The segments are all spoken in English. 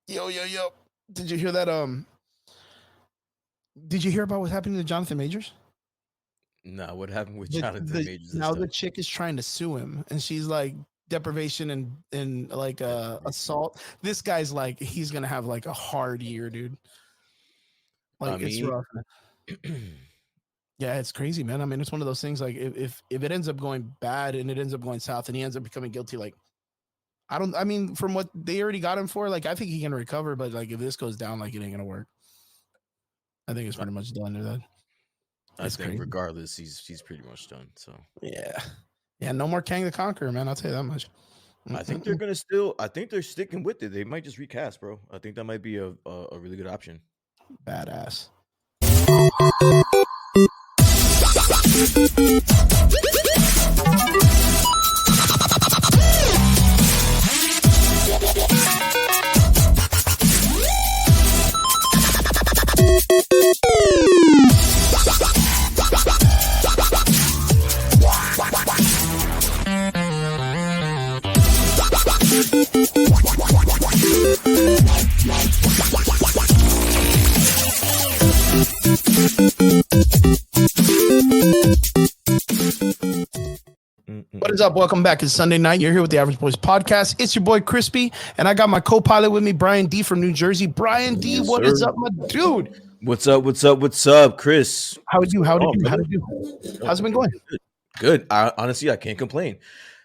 Yo, yo, yo. Did you hear that? Did you hear about what's happening to Jonathan Majors? Nah, what happened with The, Jonathan the Majors this now the time? chick is trying to sue him, and she's like deprivation and like Deprivation. assault. This guy's like he's gonna have like a hard year, dude. I Like it's mean, rough. Yeah, it's crazy, man. I mean, it's one of those things. Like if it ends up going bad and it ends up going south, and he ends up becoming guilty, like I don't. I mean, from what they already got him for, like I think he can recover. But like if this goes down, like it ain't gonna work. I think it's I pretty much done to that. I It's think crazy. regardless, he's pretty much done. So Yeah. Yeah, no more Kang the Conqueror, man. I'll tell you that much. I think they're Mm-mm-mm. gonna still. I think they're sticking with it. They might just recast, bro. I think that might be a really good option. Badass. What is Mm-mm-mm. up? Welcome back. It's Sunday night. You're here with the Average Boys podcast. It's your boy Crispy, and I got my co-pilot with me, Brian D from New Jersey. Brian D, Yes, what is sir. up, my dude? What's up? What's up? What's up, Chris? How did What's you? going How did on, you? How brother? did you? Oh, How's it been going? everything good. Good. Honestly, I can't complain.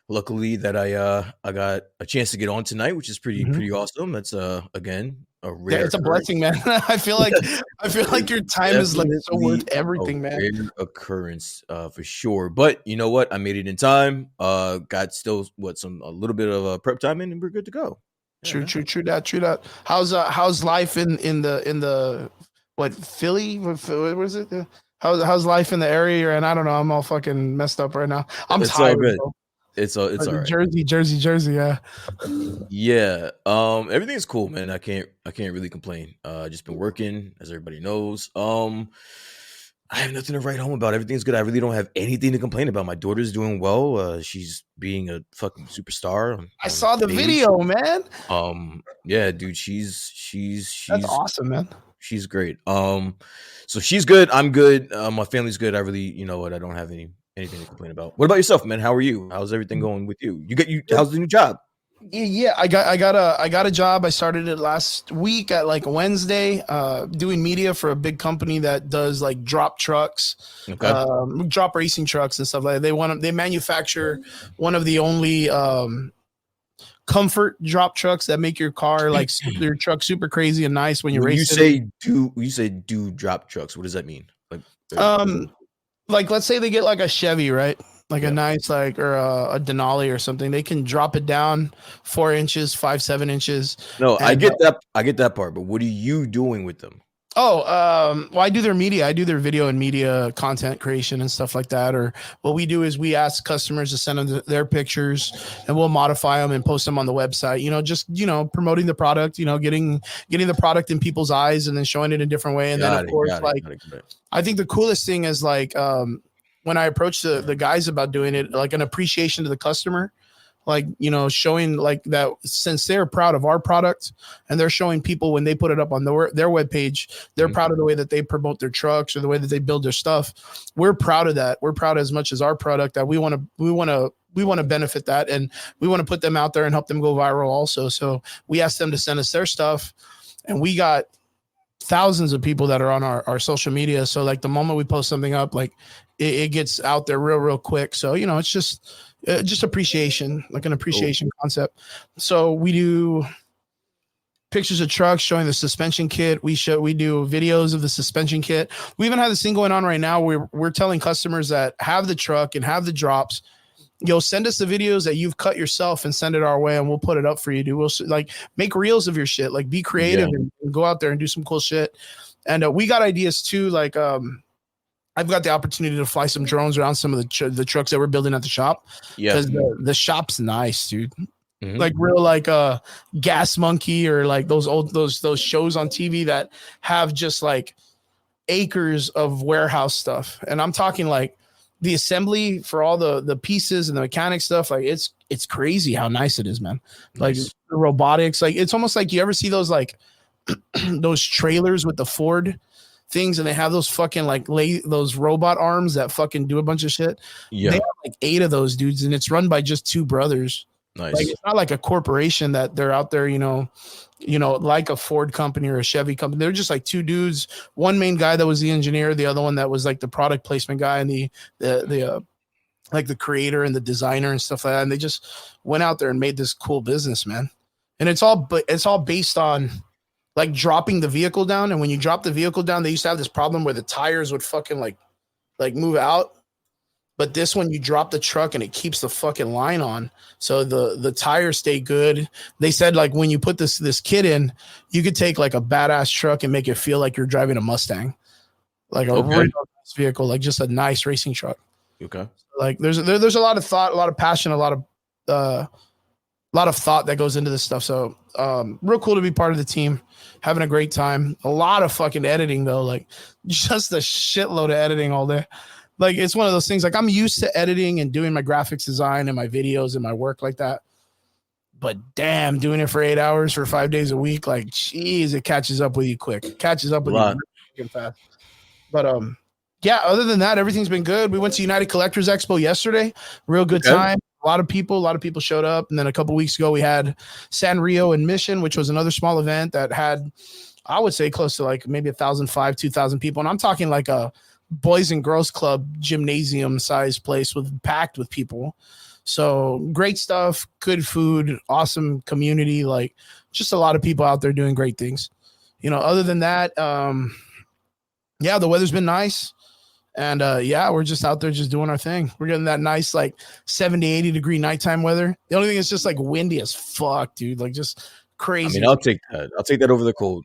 Luckily, that I got a chance to get on tonight, which is Mhm. pretty awesome. That's again a Yeah, rare it's a occurrence. blessing, man. I feel like your time is like so worth Definitely a everything, man. rare occurrence, for sure. But you know what? I made it in time. Got still some a little bit of prep time in, and we're good to go. Yeah, True, man. true, true that, true that. How's life in the what Philly? What was it? How's life in the area you're in? I don't know. I'm all fucking messed up right now. I'm It's all tired, good. bro. It's all right. Jersey. Yeah. Yeah. Everything's cool, man. I can't really complain. Just been working, as everybody knows. I have nothing to write home about. Everything's good. I really don't have anything to complain about. My daughter's doing well. She's being a fucking superstar I on saw the stage. video, man. Yeah, dude, she's That's she's awesome, man. she's great. So she's good. I'm good. My family's good. I really, you know what? I don't have anything to complain about. What about yourself, man? How are you? How's everything going with you? How's the new job? Yeah, I got a job. I started it last week at like Wednesday, doing media for a big company that does like drop trucks, Okay. drop racing trucks and stuff like that. They manufacture one of the only comfort drop trucks that make your car like your truck super crazy and nice when you When you race it. say do drop trucks, what does that mean? Like, Um, like let's say they get like a Chevy, right? Like a yeah. nice like or a Denali or something. They can drop it down 4 inches, 5, 7 inches, No, I and get that. I get that part. But what are you doing with them? well, I do their media. I do their video and media content creation and stuff like that. Or what we do is we ask customers to send them their pictures, and we'll modify them and post them on the website. Just promoting the product. Getting the product in people's eyes and then showing it in a different way. And then Got of it. course, Got it. like Got it. Got it. I think the coolest thing is like when I approach the guys about doing it, like an appreciation to the customer, like showing like that since they're proud of our product and they're showing people when they put it up on their webpage, they're Mhm. proud of the way that they promote their trucks or the way that they build their stuff. We're proud of that. We're proud as much as our product that we want to benefit that, and we want to put them out there and help them go viral also. So we asked them to send us their stuff, and we got thousands of people that are on our social media. So like the moment we post something up, like it gets out there real quick. So it's just appreciation, like an Cool. appreciation concept. So we do pictures of trucks showing the suspension kit. We do videos of the suspension kit. We even have this thing going on right now where we're telling customers that have the truck and have the drops, send us the videos that you've cut yourself and send it our way, and we'll put it up for you, dude. We'll like make reels of your shit, like be Yeah. creative and go out there and do some cool shit. And we got ideas too, like I've got the opportunity to fly some drones around some of the trucks that we're building at the shop Yeah. because the shop's nice, dude. Mhm. Like real like Gas Monkey or like those old those shows on TV that have just like acres of warehouse stuff. And I'm talking like the assembly for all the pieces and the mechanic stuff, like it's crazy how nice it is, man. Like Nice. the robotics, like it's almost like you ever see those like those trailers with the Ford things, and they have those fucking like those robot arms that fucking do a bunch of shit. Yeah. They have like 8 of those dudes, and it's run by just 2 brothers. Nice. Like it's not like a corporation that they're out there, like a Ford company or a Chevy company. They're just like 2 dudes, one main guy that was the engineer, the other one that was like the product placement guy, and the like the creator and the designer and stuff like that. And they just went out there and made this cool business, man. And it's all based on like dropping the vehicle down. And when you drop the vehicle down, they used to have this problem where the tires would fucking like move out. But this one, you drop the truck and it keeps the fucking line on, so the tires stay good. They said like when you put this kit in, you could take like a badass truck and make it feel like you're driving a Mustang, like a real nice vehicle, like just a nice racing truck. Okay. Like there's a lot of thought, a lot of passion, a lot of thought that goes into this stuff. So real cool to be part of the team, having a great time. A lot of fucking editing though, like just a shitload of editing all day. Like it's one of those things, like I'm used to editing and doing my graphics design and my videos and my work like that. But damn, doing it for 8 hours for 5 days a week, like, geez, it catches up with you quick. It catches up with you really fast. But yeah, other than that, everything's been good. We went to United Collectors Expo yesterday. Real good time. A lot of people showed up. And then a couple weeks ago, we had Sanrio and Mission, which was another small event that had, I would say, close to like maybe 1,500, 2,000 people. And I'm talking like a Boys and Girls Club gymnasium size place packed with people. So great stuff, good food, awesome community, like just a lot of people out there doing great things. Other than that, yeah, the weather's been nice. And yeah, we're just out there just doing our thing. We're getting that nice like 70, 80 degree nighttime weather. The only thing is just like windy as fuck, dude. Like just crazy. I mean, I'll take that. I'll take that over the cold.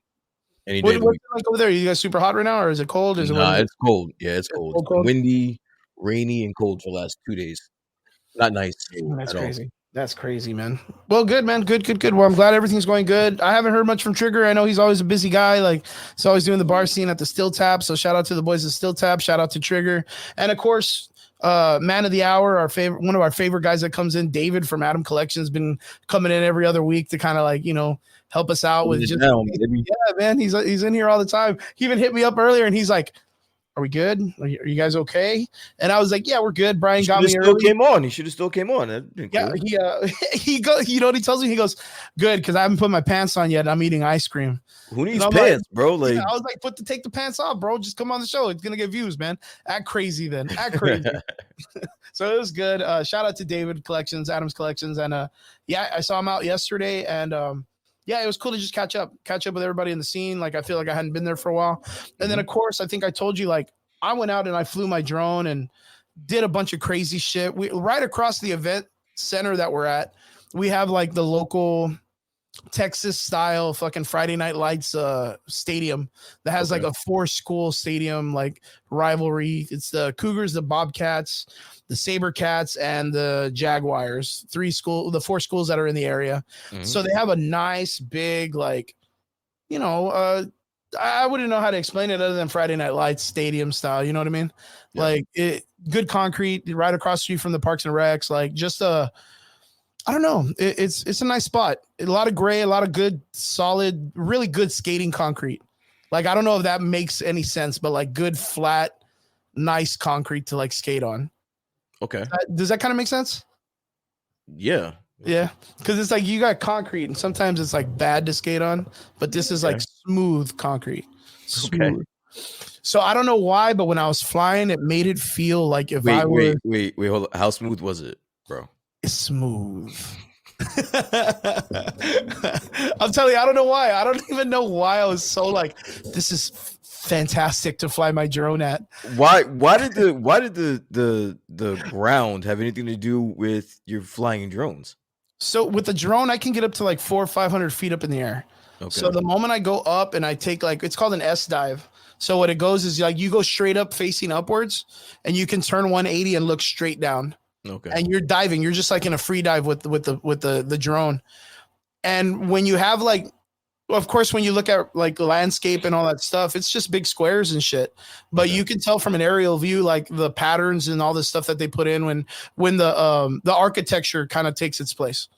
Any day. What's it like over there? You guys super hot right now, or is it cold? It's cold. Yeah, it's cold. Cold. Windy, rainy, and cold for the last 2 days. Not nice. That's crazy. That's crazy, man. Well, good, man. Good. Well, I'm glad everything's going good. I haven't heard much from Trigger. I know he's always a busy guy. Like he's always doing the bar scene at the Still Tap. So shout out to the boys at Still Tap. Shout out to Trigger. And of course, man of the hour, one of our favorite guys that comes in, David from Adam Collection, has been coming in every other week to kind of like, help us out with just, yeah, man. He's in here all the time. He even hit me up earlier and he's like, "Are we good? Are you guys okay?" And I was like, "Yeah, we're good." Brian got me early. He should have still came on. Yeah, cool. He goes. You know what he tells me? He goes, "Good, because I haven't put my pants on yet. I'm eating ice cream." Who needs pants, bro? Like I was like, take the pants off, bro. Just come on the show. It's gonna get views, man. Act crazy then. Act crazy. So it was good. Shout out to David Collections, Adams Collections, and yeah, I saw him out yesterday, and yeah, it was cool to just catch up with everybody in the scene. Like, I feel like I hadn't been there for a while. And then, of course, I think I told you, like, I went out and I flew my drone and did a bunch of crazy shit. Right across the event center that we're at, we have, like, the local Texas-style fucking Friday Night Lights stadium that has, like, a 4-school stadium, like, rivalry. It's the Cougars, the Bobcats, the SaberCats, and the Jaguars. The 4 schools that are in the area. Mm-hmm. So they have a nice big, like, I wouldn't know how to explain it other than Friday Night Lights stadium style. You know what I mean? Yeah. Like good concrete right across the street from the Parks and Recs. Like just I don't know. It's a nice spot. A lot of gray, a lot of good, solid, really good skating concrete. Like, I don't know if that makes any sense, but like good, flat, nice concrete to like skate on. Okay. Does that kind of make sense? Yeah. Yeah. Because it's like you got concrete and sometimes it's like bad to skate on, but this is like smooth concrete. Smooth. Okay. So I don't know why, but when I was flying, it made it feel like if I were. Wait, hold on. How smooth was it, bro? It's smooth. I'm telling you, I don't know why. I don't even know why I was so like, this is fantastic to fly my drone at. Why did the ground have anything to do with your flying drones? So with the drone, I can get up to like 400 or 500 feet up in the air. Okay. So the moment I go up and I take like, it's called an S dive. So what it goes is like you go straight up facing upwards and you can turn 180 and look straight down. Okay. And you're diving. You're just like in a free dive with the drone. And when you have like of course, when you look at like the landscape and all that stuff, it's just big squares and shit. But you can tell from an aerial view, like the patterns and all the stuff that they put in when the architecture kind of takes its place.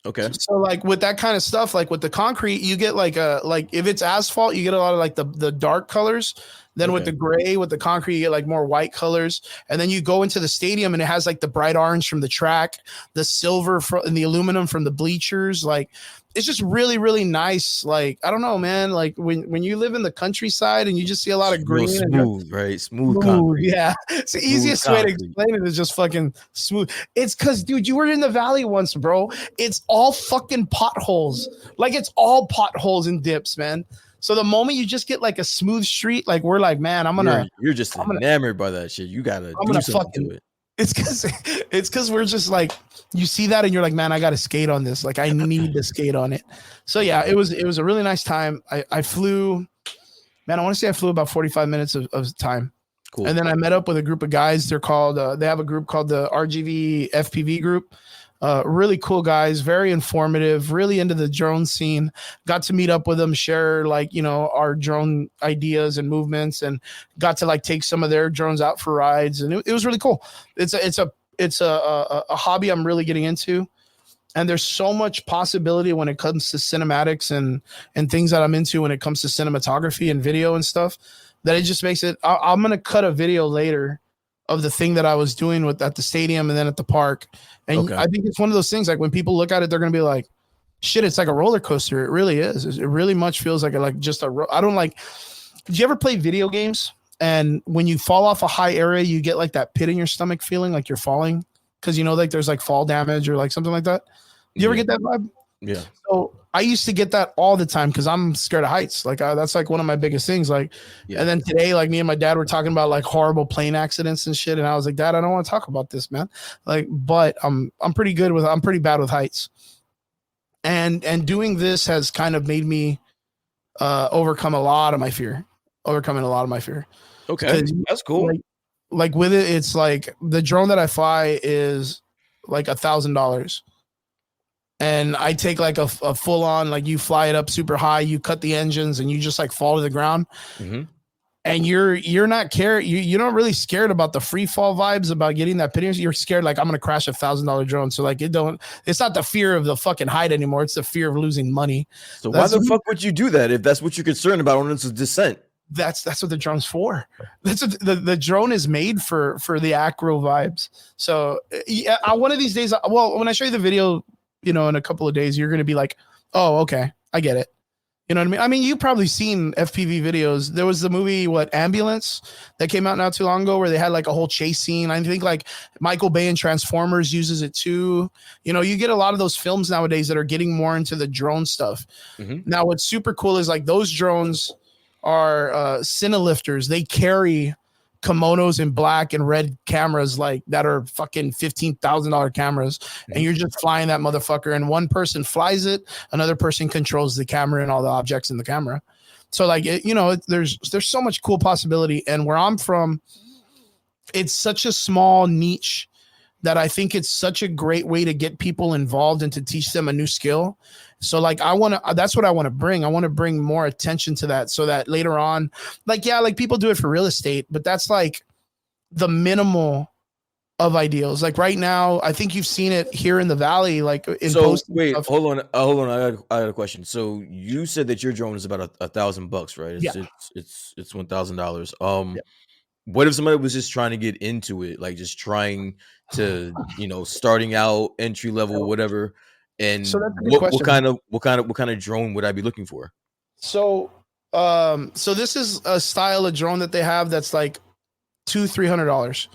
Okay. So like with that kind of stuff, like with the concrete, you get like if it's asphalt, you get a lot of like the dark colors. Then with the gray, with the concrete, you get like more white colors. And then you go into the stadium and it has like the bright orange from the track, the silver and the aluminum from the bleachers. Like it's just really, really nice. Like, I don't know, man. Like when you live in the countryside and you just see a lot of green. Smooth, right? Smooth concrete. Yeah. It's the easiest way to explain it is just fucking smooth. It's because, dude, you were in the valley once, bro. It's all fucking potholes. Like it's all potholes and dips, man. So the moment you just get like a smooth street, like we're like, man, you're just enamored by that shit. You gotta do something to it. It's because we're just like, you see that and you're like, man, I gotta skate on this. Like I need to skate on it. So yeah, it was a really nice time. I flew, man, I want to say I flew about 45 minutes of time. Cool. And then I met up with a group of guys. They're called they have a group called the RGV FPV group. Really cool guys, very informative, really into the drone scene. Got to meet up with them, share like, you know, our drone ideas and movements, and got to like take some of their drones out for rides. And it was really cool. It's a hobby I'm really getting into. And there's so much possibility when it comes to cinematics and things that I'm into when it comes to cinematography and video and stuff, that it just makes it, I'm going to cut a video later of the thing that I was doing at the stadium and then at the park. And I think it's one of those things, like when people look at it, they're going to be like, shit, it's like a roller coaster. It really is. It really much feels like I don't like, did you ever play video games? And when you fall off a high area, you get like that pit in your stomach feeling like you're falling. Cause you know, like there's like fall damage or like something like that. You ever get that vibe? Yeah. So I used to get that all the time because I'm scared of heights. Like that's like one of my biggest things. Like, and then today, like me and my dad were talking about like horrible plane accidents and shit. And I was like, Dad, I don't want to talk about this, man. Like, but I'm pretty bad with heights. And doing this has kind of made me overcoming a lot of my fear. Okay, that's cool. Like with it, it's like the drone that I fly is like $1,000. And I take like a full on, like you fly it up super high, you cut the engines and you just like fall to the ground. Mm-hmm. And you're not care. You're not really scared about the free fall vibes about getting that pit. You're scared like I'm going to crash $1,000 drone. So like it's not the fear of the fucking height anymore. It's the fear of losing money. So why the fuck would you do that if that's what you're concerned about when it's a descent? That's what the drone's for. That's what the drone is made for the acro vibes. So yeah, one of these days, well, when I show you the video, you know, in a couple of days, you're going to be like, oh, okay, I get it. You know what I mean? I mean, you've probably seen FPV videos. There was the movie, Ambulance, that came out not too long ago where they had like a whole chase scene. I think like Michael Bay in Transformers uses it too. You know, you get a lot of those films nowadays that are getting more into the drone stuff. Mm-hmm. Now, what's super cool is like those drones are cinelifters. They carry kimonos and black and red cameras like that are fucking $15,000 cameras. Mm-hmm. And you're just flying that motherfucker, and one person flies it, another person controls the camera and all the objects in the camera. So like, there's so much cool possibility. And where I'm from, it's such a small niche that I think it's such a great way to get people involved and to teach them a new skill. So like that's what I want to bring. I want to bring more attention to that so that later on, like, yeah, like people do it for real estate, but that's like the minimal of ideals. Like right now, I think you've seen it here in the Valley, like in wait, hold on. I got a question. So you said that your drone is about $1,000, right? It's $1,000. Yeah. What if somebody was just trying to get into it, like just trying to, starting out, entry level, whatever? And so what kind of drone would I be looking for? So this is a style of drone that they have that's like $200-$300,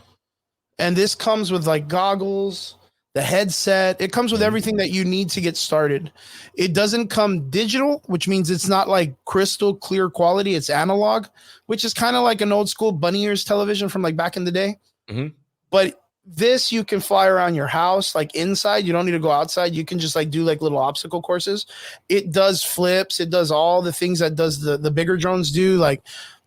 and this comes with like goggles, the headset. It comes with everything that you need to get started. It doesn't come digital, which means it's not like crystal clear quality. It's analog, which is kind of like an old school bunny ears television from like back in the day. Mm-hmm. But this you can fly around your house, like inside. You don't need to go outside. You can just like do like little obstacle courses. It does flips. It does all the things that does the bigger drones do. Like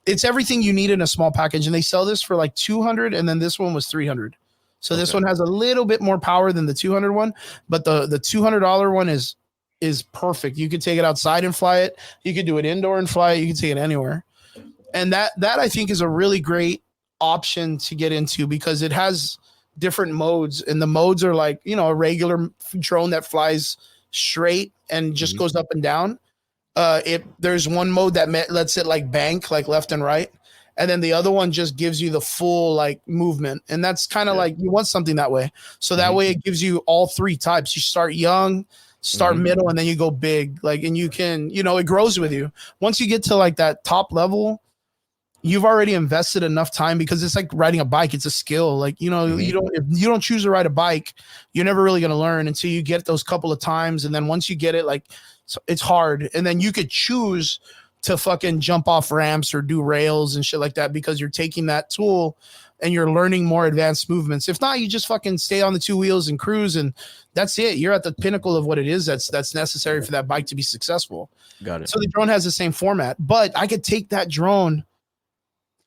it's everything you need in a small package. And they sell this for like $200, and then this one was $300. So this one has a little bit more power than the $200 one, but the $200 one is is perfect. You could take it outside and fly it. You could do it indoor and fly it. You can take it anywhere. And that I think is a really great option to get into because it has different modes, and the modes are like, you know, a regular drone that flies straight and just goes up and down. There's one mode that lets it like bank, like left and right. And then the other one just gives you the full like movement. And that's kind of like, you want something that way. So that way it gives you all three types. You start young, start middle, and then you go big. Like, and you can, you know, it grows with you. Once you get to like that top level, you've already invested enough time, because it's like riding a bike. It's a skill. Like, you know, if you don't choose to ride a bike, you're never really going to learn until you get those couple of times. And then once you get it, like, it's hard. And then you could choose to fucking jump off ramps or do rails and shit like that, because you're taking that tool and you're learning more advanced movements. If not, you just fucking stay on the two wheels and cruise, and that's it. You're at the pinnacle of what it is that's necessary for that bike to be successful. Got it. So the drone has the same format, but I could take that drone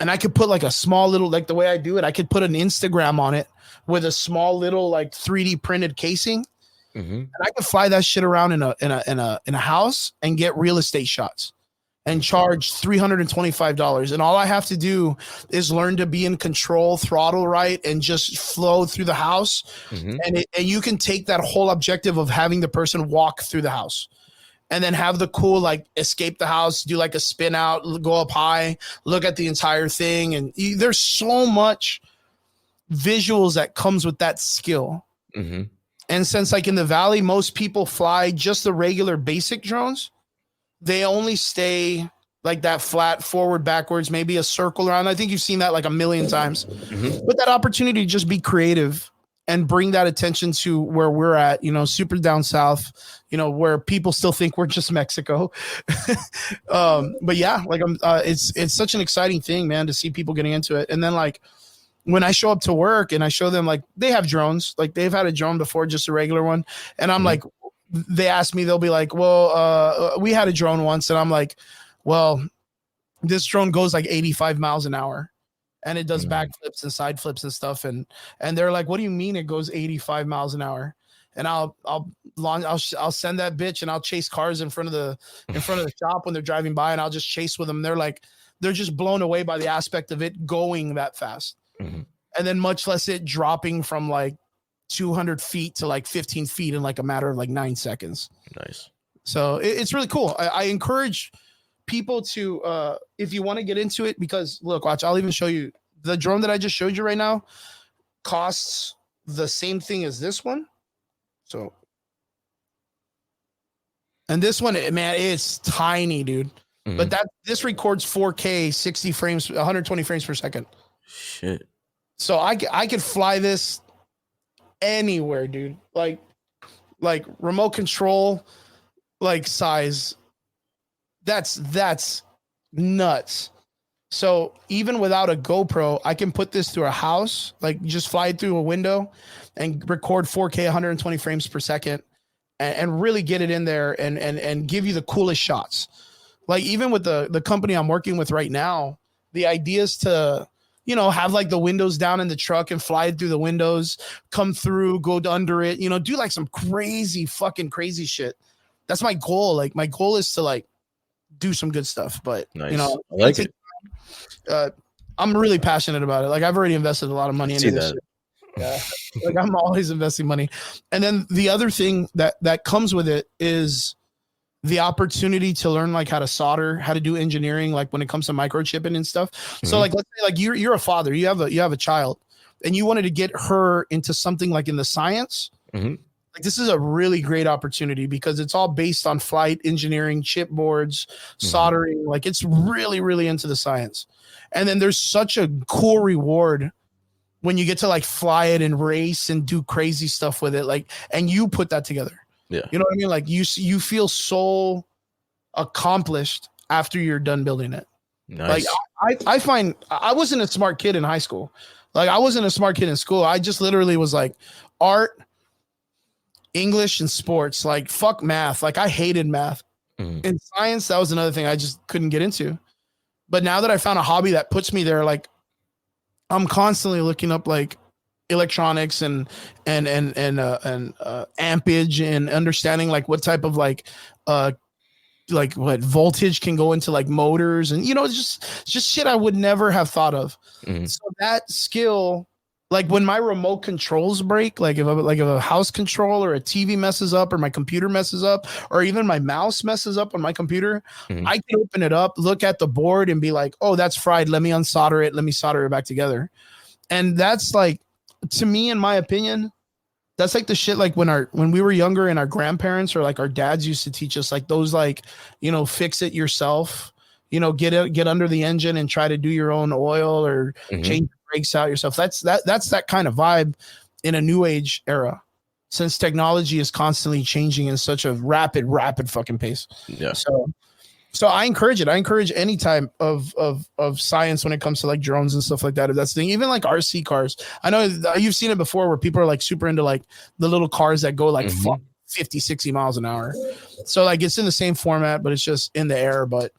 and I could put like a small little, like the way I do it, I could put an Instagram on it with a small little like 3D printed casing. And I could fly that shit around in a house and get real estate shots and charge $325. And all I have to do is learn to be in control, throttle right, and just flow through the house. And you can take that whole objective of having the person walk through the house and then have the cool, like, escape the house, do like a spin out, go up high, look at the entire thing. And there's so much visuals that comes with that skill. And since like in the Valley, most people fly just the regular basic drones, they only stay like that flat forward, backwards, maybe a circle around. I think you've seen that like a million times. But that opportunity to just be creative and bring that attention to where we're at, you know, super down south, you know, where people still think we're just Mexico. But yeah, like it's such an exciting thing, man, to see people getting into it. And then like when I show up to work and I show them, like, they have drones, like they've had a drone before, just a regular one. And I'm like, they ask me, they'll be like, well, we had a drone once. And I'm like, well, this drone goes like 85 miles an hour and it does backflips and side flips and stuff. And they're like, what do you mean it goes 85 miles an hour? And I'll send that bitch and I'll chase cars in front of the shop when they're driving by, and I'll just chase with them. They're like, they're just blown away by the aspect of it going that fast. And then much less it dropping from like 200 feet to like 15 feet in like a matter of like 9 seconds. Nice. So it's really cool. I encourage people to, if you want to get into it, because look, watch, I'll even show you the drone that I just showed you right now costs the same thing as this one. So, and this one, man, it's tiny, dude. But this records 4K, 60 frames, 120 frames per second. Shit. So I could fly this anywhere, dude. Like remote control, like size. That's nuts. So even without a GoPro, I can put this through a house, like just fly it through a window and record 4K 120 frames per second and really get it in there and give you the coolest shots. Like even with the company I'm working with right now, the idea is to, you know, have like the windows down in the truck and fly through the windows, come through, go under it, you know, do like some fucking crazy shit. That's my goal. Like my goal is to like do some good stuff, but nice. You know, I like it. I'm really passionate about it. Like I've already invested a lot of money into this shit. Yeah. Like I'm always investing money. And then the other thing that comes with it is the opportunity to learn like how to solder, how to do engineering, like when it comes to microchipping and stuff. So like, let's say like you're a father, you have a child and you wanted to get her into something like in the science. Like this is a really great opportunity because it's all based on flight engineering, chipboards, soldering. Like it's really, really into the science. And then there's such a cool reward when you get to like fly it and race and do crazy stuff with it. Like, and you put that together. Yeah. You know what I mean? Like you feel so accomplished after you're done building it. Nice. Like I find I wasn't a smart kid in high school. Like I wasn't a smart kid in school. I just literally was like art, English, and sports. Like fuck math. Like I hated math. In science, that was another thing I just couldn't get into. But now that I found a hobby that puts me there, like I'm constantly looking up like electronics and ampage and understanding like what type of like what voltage can go into like motors and just shit I would never have thought of. So that skill, like when my remote controls break, like if a house control or a TV messes up or my computer messes up or even my mouse messes up on my computer, I can open it up, look at the board and be like, oh, that's fried. Let me unsolder it. Let me solder it back together. And that's like, to me, in my opinion, that's like the shit like when we were younger and our grandparents or like our dads used to teach us like those like, fix it yourself, get under the engine and try to do your own oil or change the brakes out yourself. That's that kind of vibe in a new age era, since technology is constantly changing in such a rapid fucking pace. Yeah. So I encourage it. I encourage any type of science when it comes to like drones and stuff like that. If that's the thing, even like RC cars. I know you've seen it before where people are like super into like the little cars that go like 50, 60 miles an hour. So like it's in the same format, but it's just in the air. But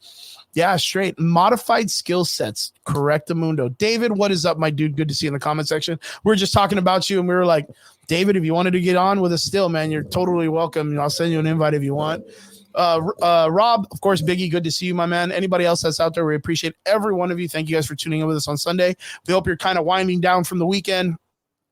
yeah, straight modified skill sets. Correctamundo. David, what is up, my dude? Good to see you in the comment section. We were just talking about you and we were like, David, if you wanted to get on with us still, man, you're totally welcome. I'll send you an invite if you want. Rob, of course, Biggie, good to see you, my man. Anybody else that's out there, we appreciate every one of you. Thank you guys for tuning in with us on Sunday. We hope you're kind of winding down from the weekend.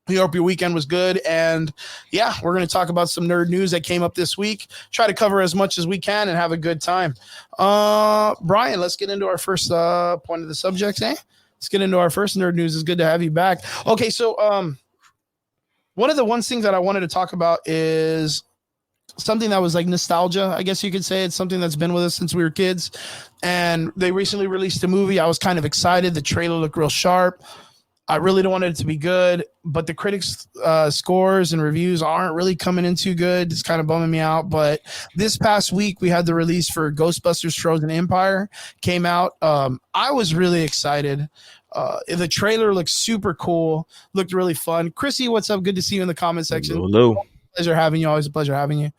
We hope your weekend was good. And yeah, we're going to talk about some nerd news that came up this week. Try to cover as much as we can and have a good time. Brian, let's get into our first point of the subjects, eh? Let's get into our first nerd news. It's good to have you back. Okay, so one of the things that I wanted to talk about is something that was like nostalgia, I guess you could say. It's something that's been with us since we were kids. And they recently released a movie. I was kind of excited. The trailer looked real sharp. I really don't want it to be good, but the critics' scores and reviews aren't really coming in too good. It's kind of bumming me out. But this past week, we had the release for Ghostbusters Frozen Empire. Came out. I was really excited. The trailer looked super cool. Looked really fun. Chrissy, what's up? Good to see you in the comment section. Hello. Pleasure having you. Always a pleasure having you.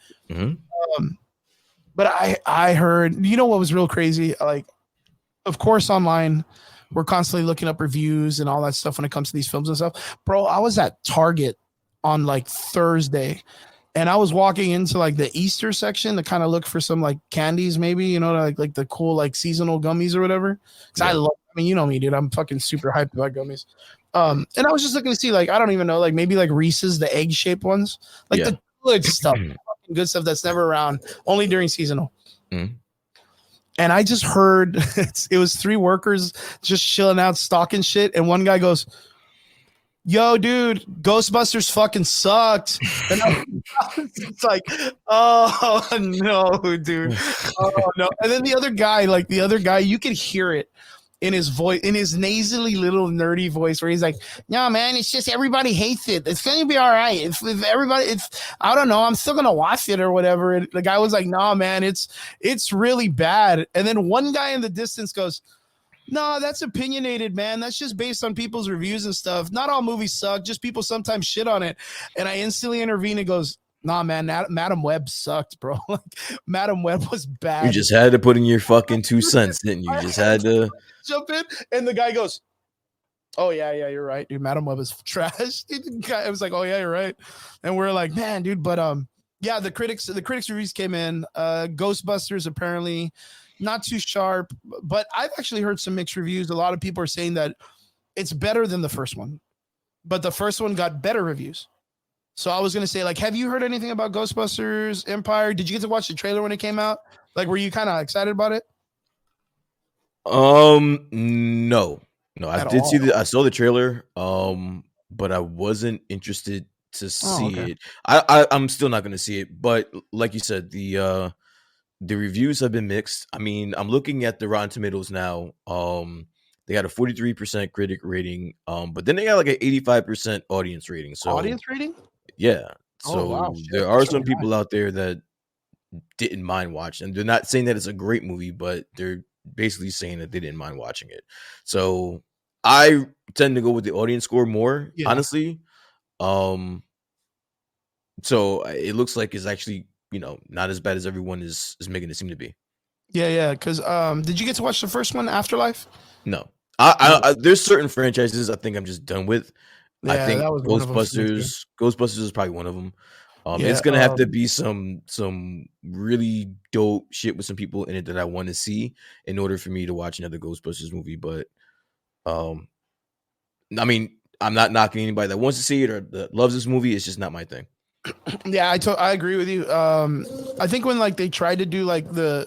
But I heard, what was real crazy? Like, of course, online, we're constantly looking up reviews and all that stuff when it comes to these films and stuff. Bro, I was at Target on like Thursday and I was walking into like the Easter section to kind of look for some like candies, maybe, like the cool like seasonal gummies or whatever. Because you know me, dude. I'm fucking super hyped about gummies. And I was just looking to see, like, I don't even know, like maybe like Reese's, the egg shaped ones, like the good stuff, good stuff that's never around, only during seasonal. And I just heard it was 3 workers just chilling out, stocking shit. And one guy goes, yo, dude, Ghostbusters fucking sucked. And it's like, oh no, dude. Oh no. And then the other guy, you could hear it in his voice, in his nasally little nerdy voice, where he's like, no, man, it's just everybody hates it. It's going to be all right. If everybody, I don't know, I'm still going to watch it or whatever. And the guy was like, nah, man, it's really bad. And then one guy in the distance goes, no, that's opinionated, man. That's just based on people's reviews and stuff. Not all movies suck. Just people sometimes shit on it. And I instantly intervene and goes, nah, man, Madam Web sucked, bro. Like, Madam Web was bad. You just had to put in your fucking 2 cents, didn't you? You just had to jump in. And the guy goes, oh, yeah, you're right, dude. Madam Web is trash. I was like, oh, yeah, you're right. And we're like, man, dude. But yeah, the critics reviews came in. Ghostbusters apparently not too sharp, but I've actually heard some mixed reviews. A lot of people are saying that it's better than the first one, but the first one got better reviews. So I was going to say, like, have you heard anything about Ghostbusters Empire? Did you get to watch the trailer when it came out? Like, were you kind of excited about it? No. I saw the trailer, but I wasn't interested to see it. I'm still not going to see it, but like you said, the reviews have been mixed. I mean, I'm looking at the Rotten Tomatoes now. They got a 43% critic rating, but then they got like an 85% audience rating. So audience rating? Yeah. So there are some people out there that didn't mind watching, and they're not saying that it's a great movie, but they're basically saying that they didn't mind watching it. So I tend to go with the audience score more, honestly. So it looks like it's actually, not as bad as everyone is making it seem to be. Yeah. Because did you get to watch the first one, Afterlife? No. I there's certain franchises I think I'm just done with. I Yeah, think that was one of them for me too. Ghostbusters is probably one of them. Yeah, It's gonna have to be some really dope shit with some people in it that I want to see in order for me to watch another Ghostbusters movie. But um, I mean, I'm not knocking anybody that wants to see it or that loves this movie. It's just not my thing. yeah, I agree with you. I think when like they tried to do like the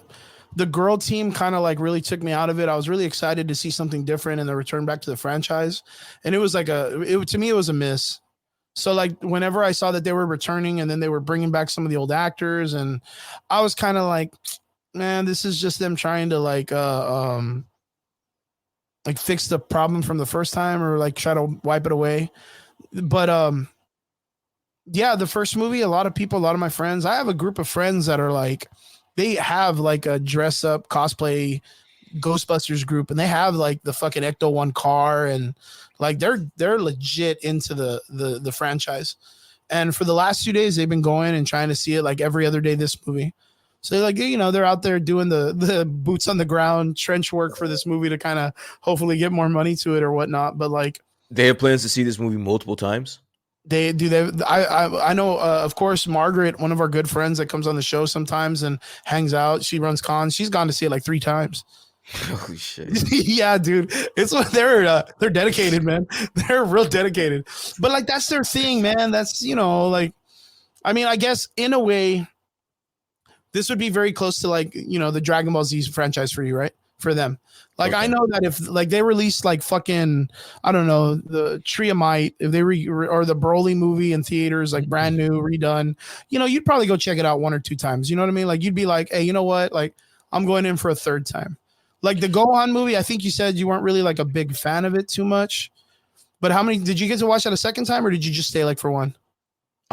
girl team kind of like really took me out of it. I was really excited to see something different and the return back to the franchise, and it was like to me it was a miss. So like whenever I saw that they were returning and then they were bringing back some of the old actors, and I was kind of like, man, this is just them trying to like fix the problem from the first time or like try to wipe it away. But yeah, the first movie, a lot of my friends, I have a group of friends that are like, they have like a dress up cosplay Ghostbusters group, and they have like the fucking Ecto One car, and like they're legit into the franchise. And for the last 2 days, they've been going and trying to see it like every other day this movie. So like they're out there doing the boots on the ground trench work for this movie to kind of hopefully get more money to it or whatnot. But like They have plans to see this movie multiple times. I know of course Margaret, one of our good friends that comes on the show sometimes and hangs out. She runs cons. She's gone to see it like 3 times. Holy shit! Yeah, dude, it's what they're dedicated, man. They're real dedicated. But like that's their thing, man. That's like, I mean, I guess in a way, this would be very close to like the Dragon Ball Z franchise for you, right? For them. Like I know that if like they released like fucking I don't know the Triamite if they or the Broly movie in theaters like brand new redone, you'd probably go check it out 1 or 2 times. You know what I mean? Like you'd be like, hey, you know what? Like I'm going in for a third time. Like the Gohan movie, I think you said you weren't really like a big fan of it too much. But how many did you get to watch that a second time, or did you just stay like for one?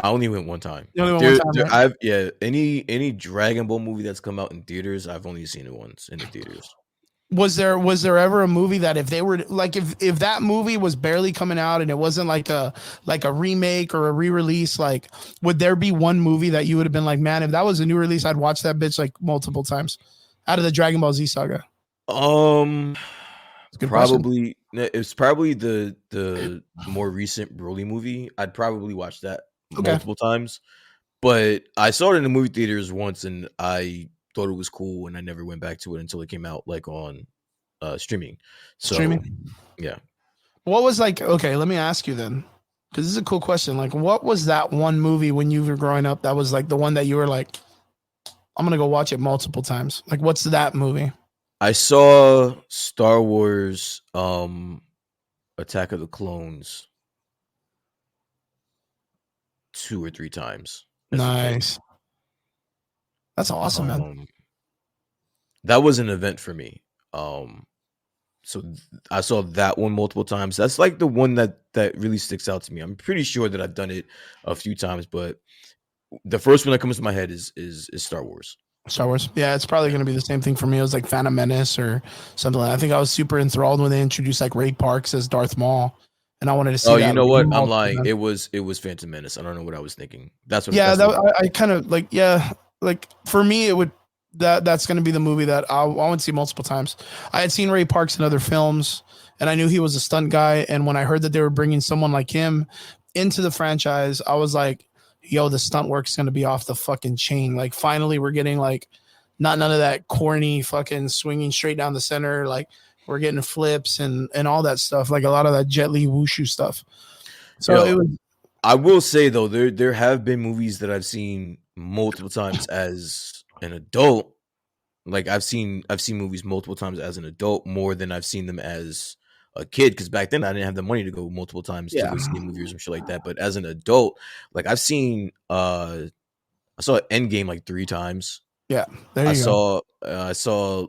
I only went one time. You only went one time, right? Any Dragon Ball movie that's come out in theaters, I've only seen it once in the theaters. Was there ever a movie that if they were like if that movie was barely coming out and it wasn't like a remake or a re-release, like would there be one movie that you would have been like, man, if that was a new release, I'd watch that bitch like multiple times out of the Dragon Ball Z saga? Probably it's probably the more recent Broly movie. I'd probably watch that multiple times. But I saw it in the movie theaters once and I thought it was cool and I never went back to it until it came out like on streaming. So yeah. What was like, okay, let me ask you then, because this is a cool question. Like, what was that one movie when you were growing up that was like the one that you were like, I'm gonna go watch it multiple times? Like, what's that movie? I saw Star Wars Attack of the Clones 2 or 3 times. Nice. That's awesome, man. That was an event for me. So I saw that one multiple times. That's like the one that really sticks out to me. I'm pretty sure that I've done it a few times, but the first one that comes to my head is Star Wars. Star Wars. Yeah, it's probably going to be the same thing for me. It was like Phantom Menace or something like that. I think I was super enthralled when they introduced like Ray Parks as Darth Maul, and I wanted to see. Oh, you know what? I'm lying. It was Phantom Menace. I don't know what I was thinking. That's what. Yeah, I kind of like. Yeah, like for me, it would that's going to be the movie that I want to see multiple times. I had seen Ray Parks in other films, and I knew he was a stunt guy. And when I heard that they were bringing someone like him into the franchise, I was like, yo, the stunt work's going to be off the fucking chain. Like finally we're getting like none of that corny fucking swinging straight down the center. Like we're getting flips and all that stuff. Like a lot of that Jet Li wushu stuff. So it was. I will say though, there have been movies that I've seen multiple times as an adult. Like I've seen movies multiple times as an adult more than I've seen them as a kid, because back then I didn't have the money to go multiple times to go see a movie or some shit like that. But as an adult, like I've seen I saw Endgame like 3 times. Yeah, there you go. I saw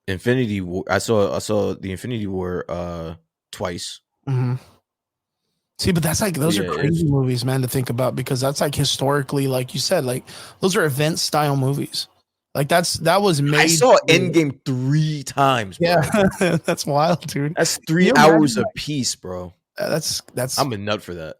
Infinity War. I saw the Infinity War twice. Mm-hmm. See, but that's like those are crazy movies, man, to think about, because that's like historically, like you said, like those are event style movies. Like that was made. I saw Endgame 3 times. Bro. Yeah, that's wild, dude. That's 3 hours a piece, bro. That's. I'm a nut for that.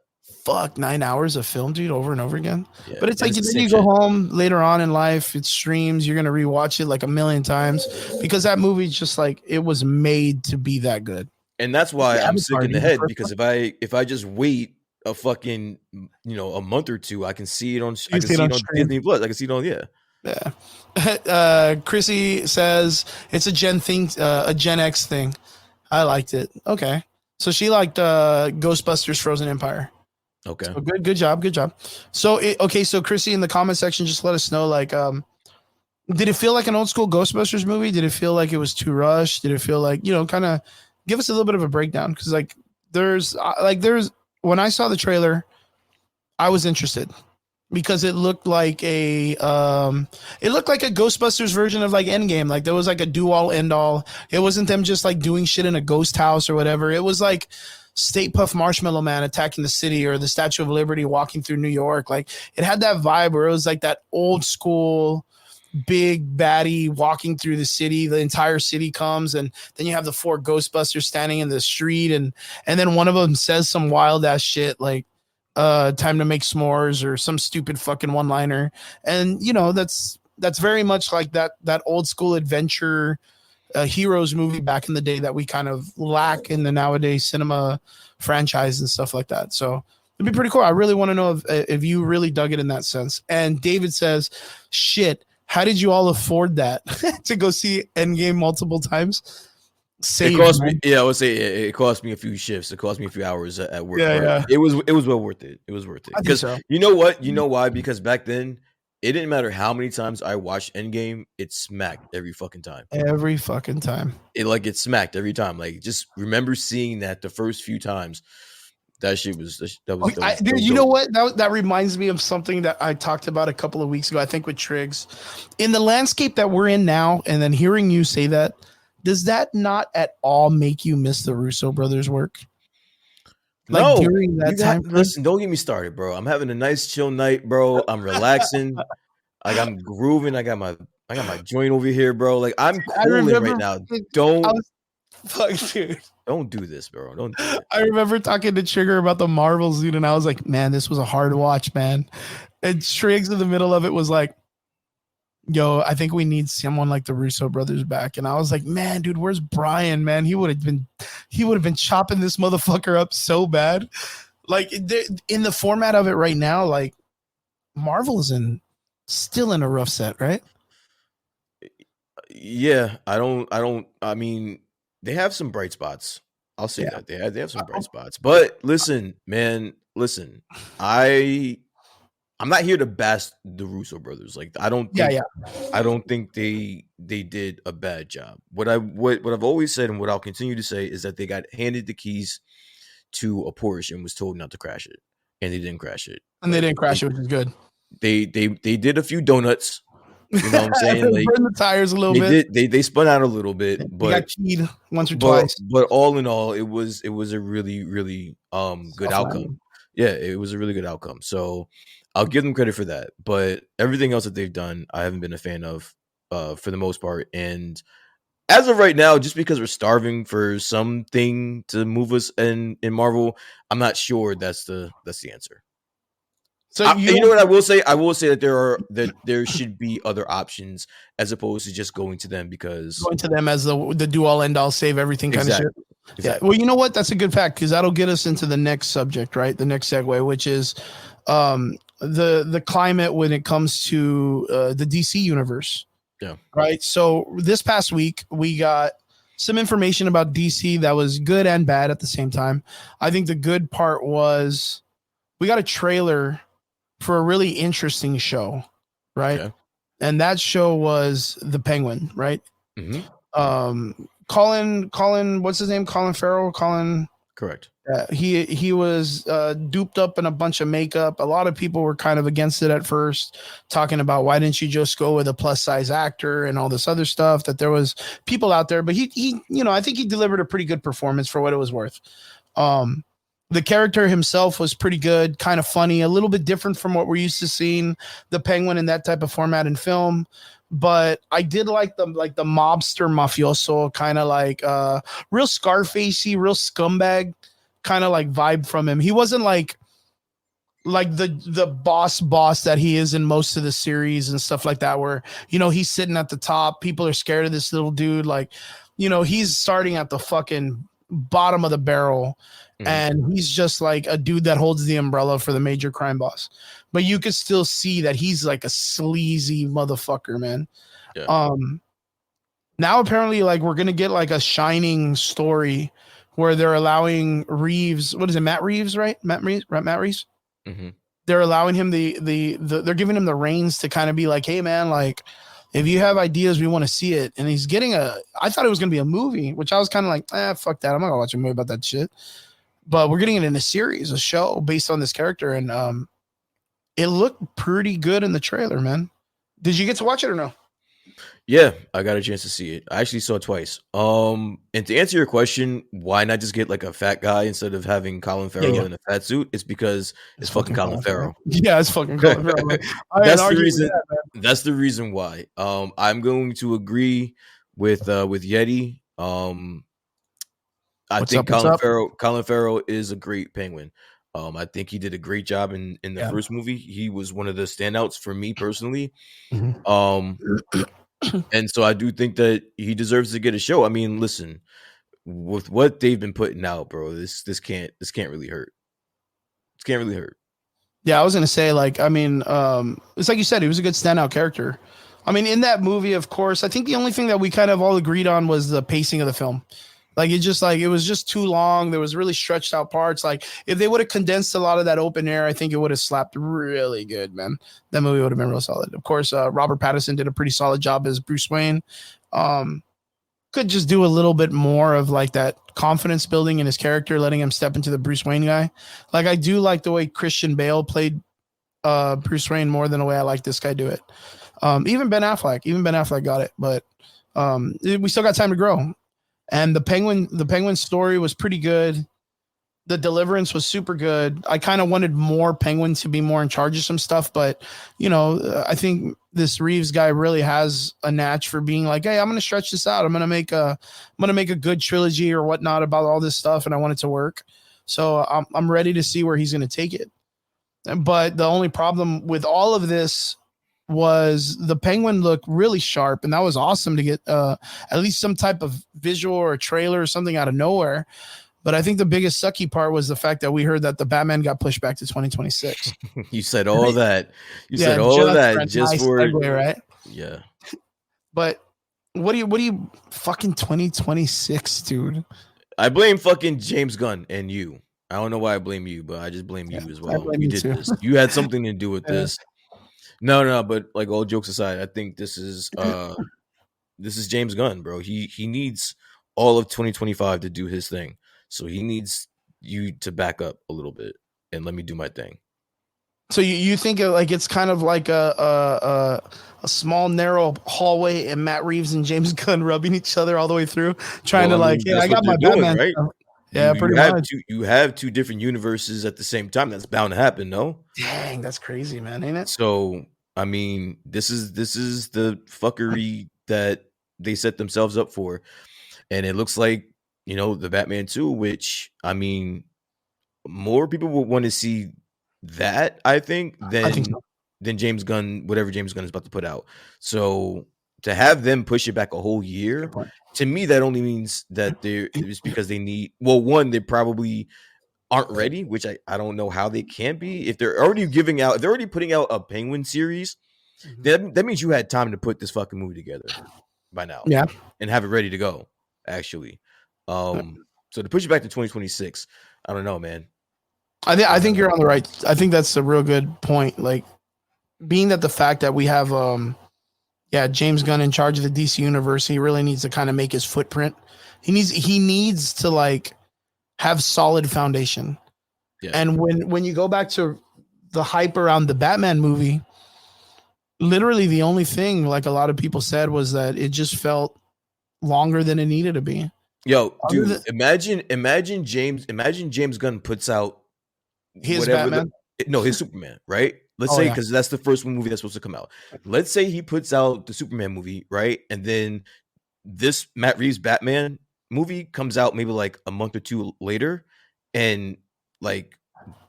Fuck, 9 hours of film, dude, over and over again. Yeah, but it's like then you go home later on in life, it streams, you're gonna rewatch it like a million times because that movie's just like it was made to be that good. And that's why I'm sick Avatar, in the dude, head, because if I just wait a fucking, a month or two, I can see it on you see it on stream. Disney Plus. I can see it on Yeah. Chrissy says it's a a Gen X thing. I liked it. Okay. So she liked Ghostbusters Frozen Empire. Okay. So good job. So okay, so Chrissy in the comment section, just let us know, like, did it feel like an old school Ghostbusters movie? Did it feel like it was too rushed? Did it feel like, kind of give us a little bit of a breakdown? Because there's when I saw the trailer, I was interested because it looked like a Ghostbusters version of like Endgame. Like there was like a do all end all. It wasn't them just like doing shit in a ghost house or whatever. It was like Stay Puft Marshmallow Man attacking the city, or the Statue of Liberty walking through New York. Like it had that vibe where it was like that old school big baddie walking through the city. The entire city comes, and then you have the 4 Ghostbusters standing in the street, and then one of them says some wild ass shit like time to make s'mores or some stupid fucking one liner. And that's very much like that old school adventure heroes movie back in the day that we kind of lack in the nowadays cinema franchise and stuff like that. So it'd be pretty cool. I really want to know if you really dug it in that sense. And David says, shit, how did you all afford that to go see Endgame multiple times? It cost me. Yeah, I would say it cost me a few shifts. It cost me a few hours at work. Yeah. It was well worth it. It was worth it. Because you know what? You know why? Because back then, it didn't matter how many times I watched Endgame. It smacked every fucking time. Every fucking time. It smacked every time. Like, just remember seeing that the first few times. That shit was dude, you know what? That reminds me of something that I talked about a couple of weeks ago, I think with Triggs. In the landscape that we're in now, and then hearing you say that, does that not at all make you miss the Russo brothers' work? Like, no, during that time. Listen, don't get me started, bro. I'm having a nice chill night, bro. I'm relaxing. Like, I'm grooving. I got my joint over here, bro. Like, I'm cooling right now. Fuck, dude. Don't do this, bro. Don't do it. I remember talking to Trigger about the Marvels, dude, and I was like, man, this was a hard watch, man. And Triggs in the middle of it was like, yo, I think we need someone like the Russo brothers back. And I was like, man, dude, where's Brian, man? He would have been chopping this motherfucker up so bad. Like in the format of it right now, like Marvel is still in a rough set, right? Yeah, I mean, they have some bright spots. I'll say that they have some bright spots. But listen, man, I'm not here to bash the Russo brothers. Like, I don't think they did a bad job. What I've always said, and what I'll continue to say, is that they got handed the keys to a Porsche and was told not to crash it, and they didn't crash it. And they didn't crash it, which is good. They did a few donuts. You know what I'm saying? Like, burn the tires a little bit. They spun out a little bit, but got keyed once or twice. But all in all, it was a really, really good outcome. Yeah, it was a really good outcome. So I'll give them credit for that. But everything else that they've done, I haven't been a fan of for the most part. And as of right now, just because we're starving for something to move us in Marvel, I'm not sure that's the answer. So you know what I will say? I will say that there should be other options as opposed to just going to them, because going to them as the do all end all save everything kind of shit. Exactly. Yeah. Well, you know what? That's a good fact, because that'll get us into the next subject, right? The next segue, which is the climate when it comes to the DC universe. Yeah. Right. So this past week we got some information about DC that was good and bad at the same time. I think the good part was we got a trailer for a really interesting show, right? Okay. And that show was The Penguin, right? Mm-hmm. Colin, what's his name? Colin Farrell. Correct. He was duped up in a bunch of makeup. A lot of people were kind of against it at first, talking about why didn't you just go with a plus size actor and all this other stuff. That there was people out there, but he I think he delivered a pretty good performance for what it was worth. The character himself was pretty good, kind of funny, a little bit different from what we're used to seeing the Penguin in that type of format in film. But I did like the mobster mafioso kind of like real Scarfacey, real scumbag kind of like vibe from him. He wasn't like the boss that he is in most of the series and stuff like that, where he's sitting at the top, people are scared of this little dude. Like, he's starting at the fucking bottom of the barrel, Mhm. and he's just like a dude that holds the umbrella for the major crime boss. But you could still see that he's like a sleazy motherfucker, man. Yeah. Now apparently, like, we're gonna get like a Shining story where they're allowing Reeves. What is it, Matt Reeves, right? Matt Reeves, right? Matt Reeves. Mm-hmm. They're allowing him they're giving him the reins to kind of be like, hey man, like, if you have ideas, we want to see it. And he's getting I thought it was gonna be a movie, which I was kind of like, fuck that, I'm not gonna watch a movie about that shit. But we're getting it in a series, a show based on this character, and it looked pretty good in the trailer, man. Did you get to watch it or no? Yeah, I got a chance to see it. I actually saw it twice. And to answer your question, why not just get like a fat guy instead of having Colin Farrell in a fat suit? It's because it's fucking Colin Farrell. Yeah, it's fucking Colin Farrell. That's the reason. That's the reason why. I'm going to agree with Yeti. I think Colin Farrell is a great Penguin. I think he did a great job in the first movie. He was one of the standouts for me personally. Mm-hmm. And so I do think that he deserves to get a show. I mean, listen, with what they've been putting out, bro, this can't really hurt. This can't really hurt. Yeah, I was gonna say, like, I mean, it's like you said, he was a good standout character. I mean, in that movie, of course, I think the only thing that we kind of all agreed on was the pacing of the film. Like, it was just too long. There was really stretched out parts. Like, if they would have condensed a lot of that open air, I think it would have slapped really good, man. That movie would have been real solid. Of course, Robert Pattinson did a pretty solid job as Bruce Wayne. Could just do a little bit more of like that confidence building in his character, letting him step into the Bruce Wayne guy. Like, I do like the way Christian Bale played Bruce Wayne more than the way I like this guy do it. Even Ben Affleck got it, but we still got time to grow. And the Penguin story was pretty good. The deliverance was super good. I kind of wanted more Penguin to be more in charge of some stuff, but I think this Reeves guy really has a natch for being like, hey, I'm going to stretch this out. I'm going to make a good trilogy or whatnot about all this stuff, and I want it to work. So I'm ready to see where he's going to take it. But the only problem with all of this was the Penguin looked really sharp, and that was awesome to get at least some type of visual or a trailer or something out of nowhere. But I think the biggest sucky part was the fact that we heard that the Batman got pushed back to 2026. You said all that. You said all of that just for segue, right? Yeah. But what do you fucking 2026, dude? I blame fucking James Gunn and you. I don't know why I blame you, but I just blame you as well. You did this. You had something to do with this. No, but like, all jokes aside, I think this is James Gunn, bro. He needs all of 2025 to do his thing. So he needs you to back up a little bit and let me do my thing. So you think like it's kind of like a small narrow hallway and Matt Reeves and James Gunn rubbing each other all the way through, trying to like, I got my Batman, right? Yeah, pretty much. You have two different universes at the same time. That's bound to happen, no? Dang, that's crazy, man, ain't it? So, I mean, this is the fuckery that they set themselves up for. And it looks like, the Batman 2, which, I mean, more people will want to see that, I think, than James Gunn, whatever James Gunn is about to put out. So to have them push it back a whole year, to me, that only means that it's because they need, well, one, they probably aren't ready, which I don't know how they can be. If they're already putting out a Penguin series, that means you had time to put this fucking movie together by now. Yeah. And have it ready to go, actually. So to push it back to 2026, I don't know, man. I think you're on the right. I think that's a real good point. Like, being that the fact that we have James Gunn in charge of the DC universe, he really needs to kind of make his footprint. He needs to like have solid foundation. Yeah. And when you go back to the hype around the Batman movie, literally the only thing, like a lot of people said, was that it just felt longer than it needed to be. Yo, dude, imagine James Gunn puts out his Batman. His Superman, right? Let's say, because that's the first movie that's supposed to come out. Let's say he puts out the Superman movie, right? And then this Matt Reeves Batman movie comes out maybe like a month or two later, and like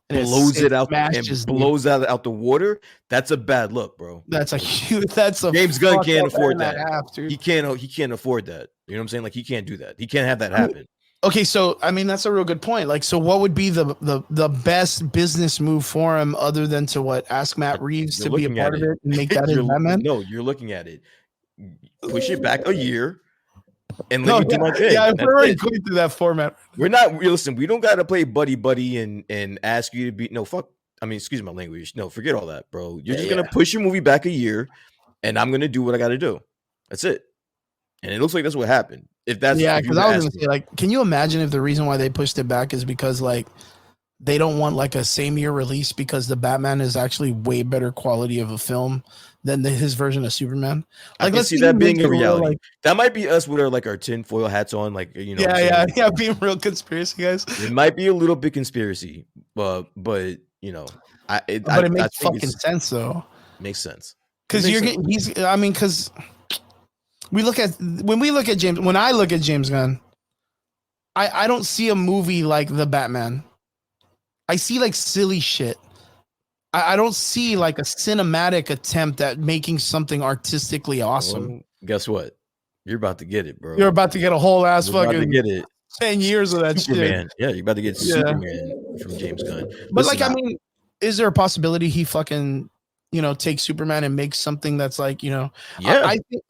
blows it out and blows out the water. That's a bad look, bro. That's a James Gunn can't afford that. He can't afford that. You know what I'm saying? Like, he can't do that. He can't have that happen. Okay, so I mean that's a real good point. Like, so what would be the best business move for him other than to what ask Matt Reeves You're to be a looking at part of it. it and make that his You're Batman? no, you're looking at it. Push it back a year and let No, me do my yeah, thing. That's we're already it. going through that format. We're not listen, we don't gotta play buddy buddy and ask you to be no fuck. I mean, excuse my language. No, forget all that, bro. You're Yeah, just gonna yeah, push your movie back a year and I'm gonna do what I gotta do. That's it. And it looks like that's what happened. yeah. If you Because were I to was ask gonna me. say, like, can you imagine if the reason why they pushed it back is because like they don't want like a same year release because the Batman is actually way better quality of a film than his version of Superman. I Like, can let's see say he that makes being a a real reality. like, That might be us with our tinfoil hats on, like yeah, yeah, saying yeah, being real conspiracy guys, it might be a little bit conspiracy, but but it I makes think fucking it's sense though. makes sense. It Because makes you're sense. getting he's. I mean, because when we look at James, when I look at James Gunn, I don't see a movie like the Batman. I see like silly shit. I don't see like a cinematic attempt at making something artistically awesome. Well, guess what? You're about to get it, You're bro. about to get a whole ass You're about to fucking get it. 10 years of that shit. Superman. Yeah, you're about to get Yeah. Superman from James Gunn. But like, Listen, I mean, is there a possibility he fucking, takes Superman and makes something that's like, yeah, I think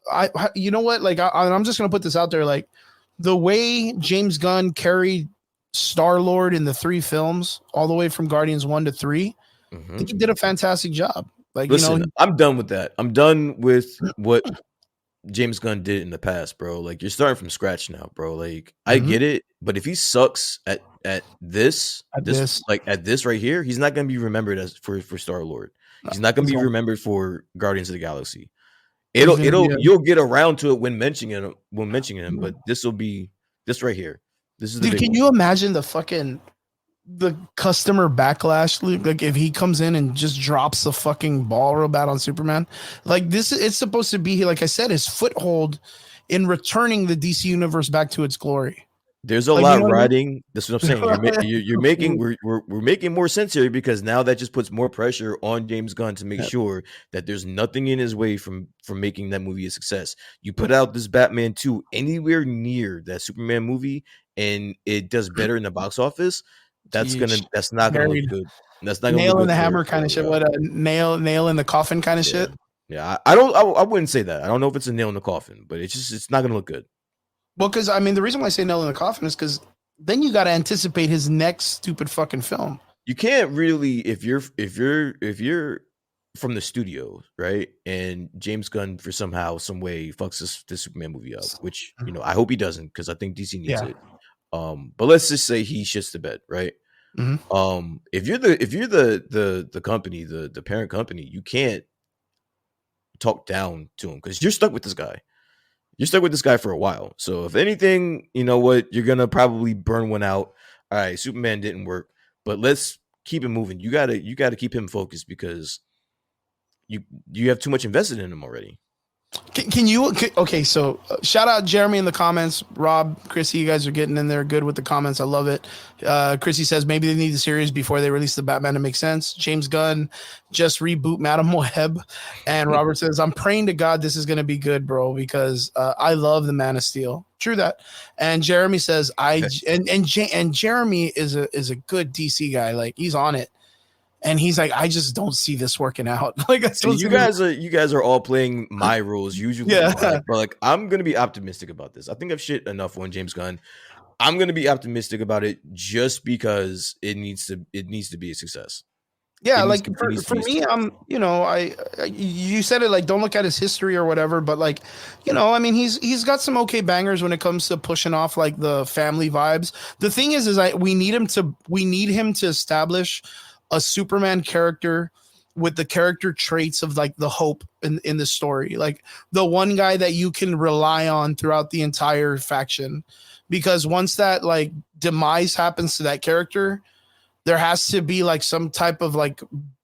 you know what? Like, I'm just gonna put this out there. Like, the way James Gunn carried Star Lord in the three films, all the way from Guardians 1 to 3, I hmm think he did a fantastic job. Like, listen, I'm done with that. I'm done with what James Gunn did in the past, bro. Like you're starting from scratch now, bro. Like I Mhm. get it, but if he sucks at this At this this, like at this right here, he's not gonna be remembered as for Star Lord. He's not gonna he's be gonna, remembered for Guardians of the Galaxy. he's gonna be You'll get around to it when mentioning him, but this will be this right here. This is the dude. big Can one. you imagine the customer backlash, like if he comes in and just drops the fucking ball real bad on Superman? Like this, it's supposed to be, like I said, his foothold in returning the DC universe back to its glory. There's a Like, you lot know what riding. That's what I'm saying. I You're making mean? we're making more sense here because now that just puts more pressure on James Gunn to make Yeah. sure that there's nothing in his way from making that movie a success. You put out this Batman 2 anywhere near that Superman movie and it does better in the box office, Jeez. that's not gonna look Buried. good. That's not gonna look Nail in good the hammer kind of shit. for What a nail in the coffin kind of yeah. shit. Yeah, I wouldn't say that. I don't know if it's a nail in the coffin, but it's not gonna look good. Well, because I mean, the reason why I say nail in the coffin is because then you got to anticipate his next stupid fucking film. You can't really if you're from the studio, right? And James Gunn for somehow, some way fucks this Superman movie up, which I hope he doesn't because I think DC needs Yeah. it. But let's just say he shits the bed, right? Mhm. If you're the company, the parent company, you can't talk down to him because you're stuck with this guy. You're stuck with this guy for a while. So if anything, you know what, you're gonna probably burn one out. All right, Superman didn't work, but let's keep it moving. You gotta keep him focused because you you have too much invested in him already. Can you? Okay, so shout out Jeremy in the comments. Rob, Chrissy, you guys are getting in there good with the comments. I love it. Chrissy says maybe they need the series before they release the Batman to make sense. James Gunn just reboot Madam Web, and Robert says I'm praying to God this is going to be good, bro, because I love the Man of Steel. True that. And Jeremy says and Jeremy is a good DC guy. Like he's on it. And he's like, I just don't see this working out. Like, I See, don't see this. you guys are all playing my rules usually, Yeah. but like I'm gonna be optimistic about this. I think I've shit enough on James Gunn. I'm gonna be optimistic about it just because it needs to be a success. Yeah, like It needs to for be a me, success. you said it like don't look at his history or whatever, but like, I mean, he's got some okay bangers when it comes to pushing off like the family vibes. The thing is we need him to establish a Superman character with the character traits of like the hope in the story, like the one guy that you can rely on throughout the entire faction, because once that like demise happens to that character, there has to be like some type of like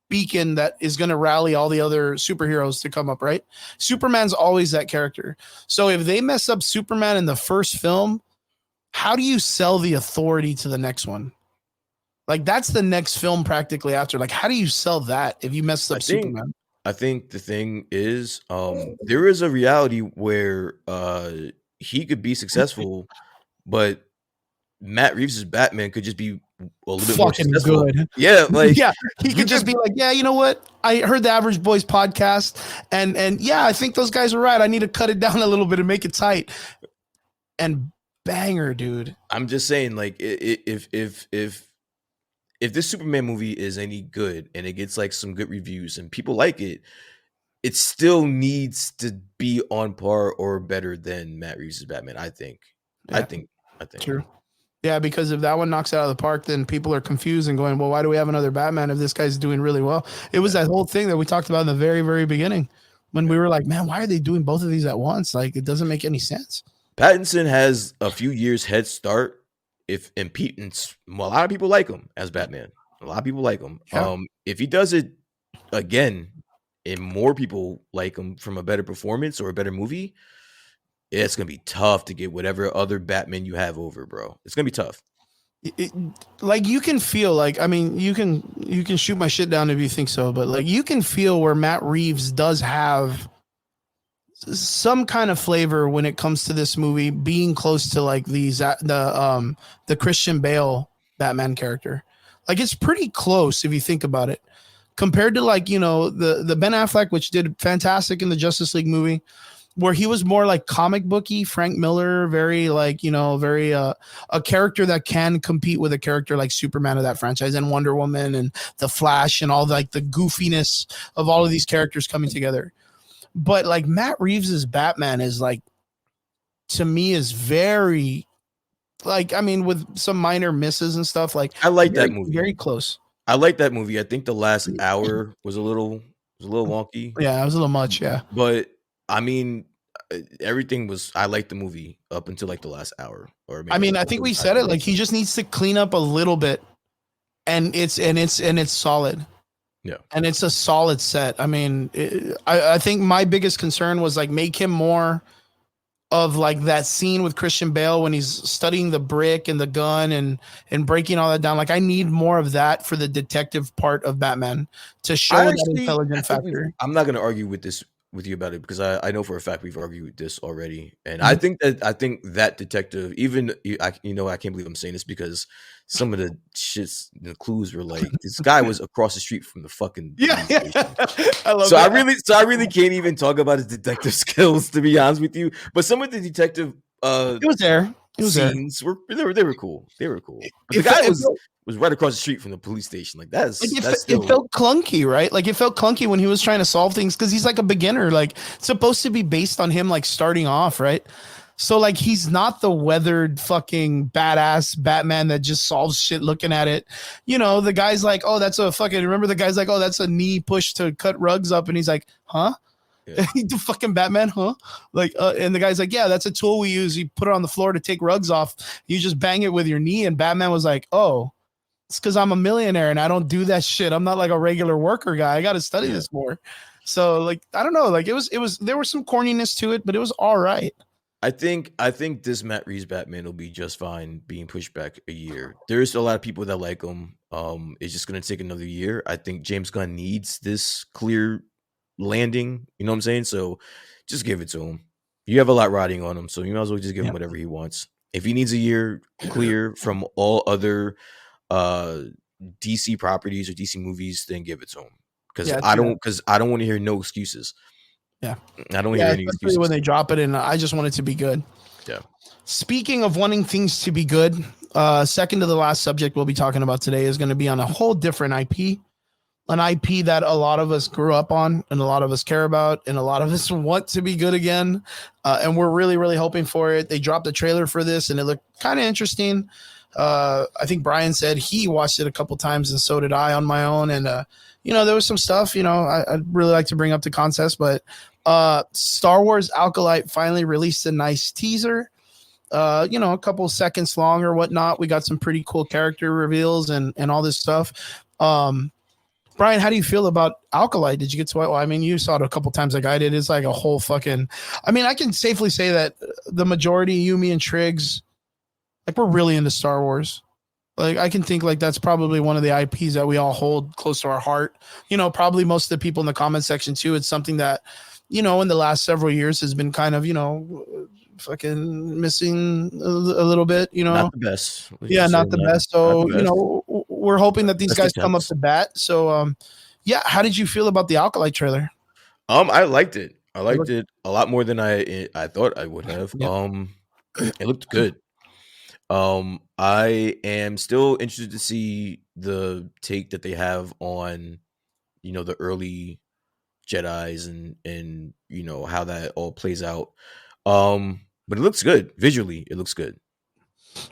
beacon that is going to rally all the other superheroes to come up, right? Superman's always that character. So if they mess up Superman in the first film, how do you sell the authority to the next one? Like that's the next film practically after. Like how do you sell that if you messed I up think Superman? I think the thing is, there is a reality where he could be successful, but Matt Reeves' Batman could just be a little bit more Fucking successful. good. Yeah, like Yeah, he could just be like, yeah, you know what? I heard the Average Boys podcast, and yeah, I think those guys are right. I need to cut it down a little bit and make it tight. And banger, dude. I'm just saying, like, if this Superman movie is any good and it gets like some good reviews and people like it still needs to be on par or better than Matt Reeves' Batman. I think. Yeah, I think. true. Yeah, because if that one knocks it out of the park, then people are confused and going, well, why do we have another Batman if this guy's doing really well? It was that whole thing that we talked about in the very, very beginning when we were like, man, why are they doing both of these at once? Like, it doesn't make any sense. Pattinson has a few years head start. If and Pete, and a lot of people like him as Batman. A lot of people like him. Yeah. If he does it again, and more people like him from a better performance or a better movie, it's gonna be tough to get whatever other Batman you have over, bro. It's gonna be tough. Like you can feel like, I mean, you can shoot my shit down if you think so, but like you can feel where Matt Reeves does have some kind of flavor when it comes to this movie being close to like the Christian Bale Batman character. Like it's pretty close if you think about it, compared to like, you know, the Ben Affleck, which did fantastic in the Justice League movie, where he was more like comic booky, Frank Miller, very like, you know, very a character that can compete with a character like Superman of that franchise and Wonder Woman and the Flash and all like the goofiness of all of these characters coming together. But like Matt Reeves's Batman is like, to me, is very like, I mean, with some minor misses and stuff, like I like that movie. Very close. I like that movie. I think the last hour was a little wonky. Yeah, it was a little much. Yeah, but I mean, everything was. I liked the movie up until like the last hour. Or maybe I mean, I think we said it. Like he just needs to clean up a little bit, and it's solid. Yeah, and it's a solid set. I mean, I think my biggest concern was like make him more of like that scene with Christian Bale when he's studying the brick and the gun and breaking all that down. Like I need more of that for the detective part of Batman to show that intelligent factor. I'm not going to argue with you about it because I know for a fact we've argued this already, and I think that detective, even I can't believe I'm saying this because some of the shits, the clues were like this guy was across the street from the fucking I love so that. I really can't even talk about his detective skills, to be honest with you. But some of the detective it was there. Scenes were cool. They were cool. But the guy was right across the street from the police station. Like it felt clunky, right? Like it felt clunky when he was trying to solve things because he's like a beginner. Like it's supposed to be based on him like starting off, right? So like he's not the weathered fucking badass Batman that just solves shit looking at it. You know, the guy's like, oh, that's a fucking, remember the guy's like, oh, that's a knee push to cut rugs up. And he's like, huh? Yeah. The fucking Batman, huh? Like, and the guy's like, yeah, that's a tool we use. You put it on the floor to take rugs off. You just bang it with your knee. And Batman was like, oh, it's because I'm a millionaire and I don't do that shit. I'm not like a regular worker guy. I got to study this more. So like, I don't know. Like it was, there was some corniness to it, but it was all right. I think this Matt Reeves Batman will be just fine being pushed back a year. There's a lot of people that like him. It's just going to take another year. I think James Gunn needs this clear landing. You know what I'm saying? So just give it to him. You have a lot riding on him, so you might as well just give him whatever he wants. If he needs a year clear from all other DC properties or DC movies, then give it to him. Because I don't want to hear no excuses. Yeah, I don't hear any excuses when they drop it, and I just want it to be good. Yeah. Speaking of wanting things to be good, second to the last subject we'll be talking about today is going to be on a whole different IP, an IP that a lot of us grew up on, and a lot of us care about, and a lot of us want to be good again, and we're really, really hoping for it. They dropped a trailer for this, and it looked kind of interesting. I think Brian said he watched it a couple times, and so did I on my own, and there was some stuff, I'd really like to bring up the contest, but Star Wars Acolyte finally released a nice teaser, a couple seconds long or whatnot. We got some pretty cool character reveals and all this stuff. Brian, how do you feel about Acolyte? Did you get to it? Well, I mean, you saw it a couple times like I did. It's like a whole fucking, I mean, I can safely say that the majority, you, me, and Triggs, like we're really into Star Wars. Like I can think like that's probably one of the IPs that we all hold close to our heart. Probably most of the people in the comment section too. It's something that, in the last several years has been kind of, fucking missing a little bit, you Not know. the best. Let's Yeah, just say not the best. not the So, you best. know, we're hoping that these Best guys come up attempts. to bat. So, yeah, how did you feel about the Acolyte trailer? I liked it. I It liked looked, it a lot more than I thought I would have. yeah. It looked good. I am still interested to see the take that they have on, the early Jedis and how that all plays out. But it looks good visually. It looks good,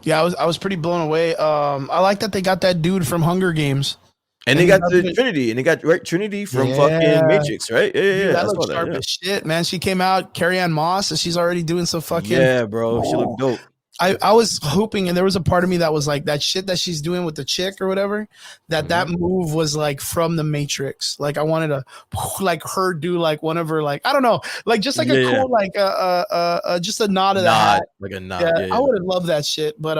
Yeah, I was pretty blown away. I like that they got that dude from Hunger Games, and and they he's got not the doing. Trinity, and they got right Trinity from fucking Yeah, Matrix, right? Yeah, yeah, dude, yeah. that I saw looks that. sharp Yeah, as shit, man. She came out, Carrie Ann Moss, and she's already doing some fucking. yeah, bro. She looked dope. I was hoping, and there was a part of me that was like that shit that she's doing with the chick or whatever. That Hmm. move was like from the Matrix. Like I wanted to, like her do like one of her like I don't know, like just like a Yeah, yeah. cool like just a nod of the hat. Nod, like a Yeah, nod. Yeah, I yeah. would have loved that shit, but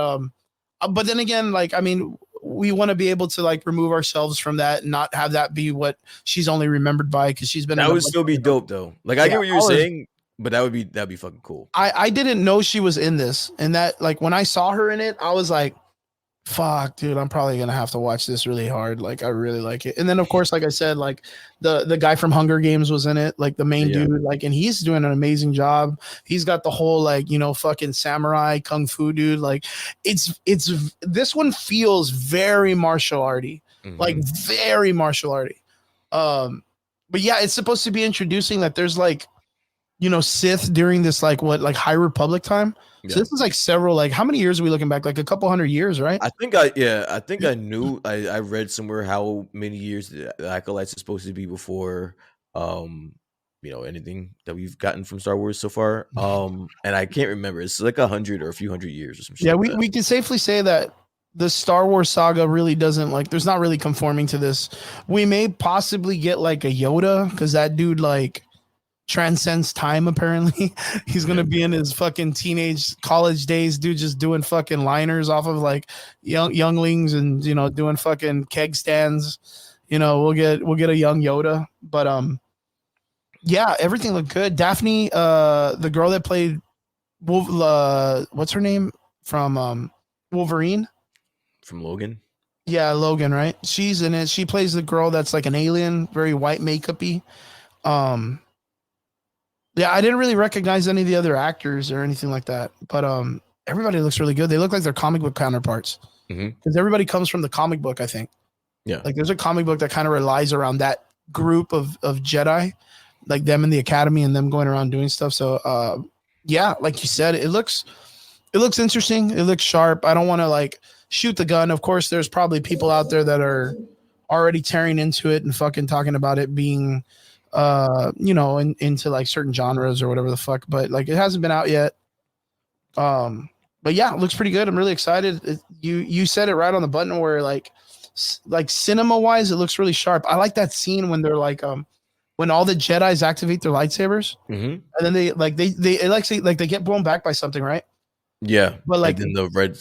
then again, like I mean, we want to be able to like remove ourselves from that and not have that be what she's only remembered by because she's been in That a would bunch still be of other. dope though. Like I Yeah, get what I you're was. saying, but that'd be fucking cool. I didn't know she was in this, and that like when I saw her in it, I was like, "Fuck, dude, I'm probably gonna have to watch this really hard." Like I really like it, and then of course, like I said, like the guy from Hunger Games was in it, like the main Yeah. dude, like, and he's doing an amazing job. He's got the whole like fucking samurai kung fu dude. Like it's this one feels very martial arty, like Hmm. very martial arty. But yeah, it's supposed to be introducing that there's like Sith during this like what like High Republic time. So Yeah. this is like several like how many years are we looking back? Like a couple hundred years, right? I think I knew I read somewhere how many years the Acolytes is supposed to be before anything that we've gotten from Star Wars so far. And I can't remember. It's like 100 or a few hundred years or some shit Yeah, like we, that. we can safely say that the Star Wars saga really doesn't like there's not really conforming to this. We may possibly get like a Yoda because that dude like transcends time apparently. He's gonna Yeah. be in his fucking teenage college days, dude, just doing fucking liners off of like younglings and doing fucking keg stands. We'll get a young Yoda. But yeah, everything looked good. Daphne, the girl that played what's her name from Wolverine? From Logan. Yeah, Logan, right? She's in it. She plays the girl that's like an alien, very white makeupy. Um, yeah, I didn't really recognize any of the other actors or anything like that, but everybody looks really good. They look like their comic book counterparts Hmm. because everybody comes from the comic book. I think Yeah. like there's a comic book that kind of relies around that group of Jedi, like them in the academy and them going around doing stuff. So yeah, like you said, it looks interesting. It looks sharp. I don't want to like shoot the gun. Of course, there's probably people out there that are already tearing into it and fucking talking about it being into like certain genres or whatever the fuck, but like it hasn't been out yet. But yeah, it looks pretty good. I'm really excited. You said it right on the button where like cinema wise it looks really sharp. I like that scene when they're like when all the Jedis activate their lightsabers Hmm. and then they like say like they get blown back by something, right? Yeah. But And like then the red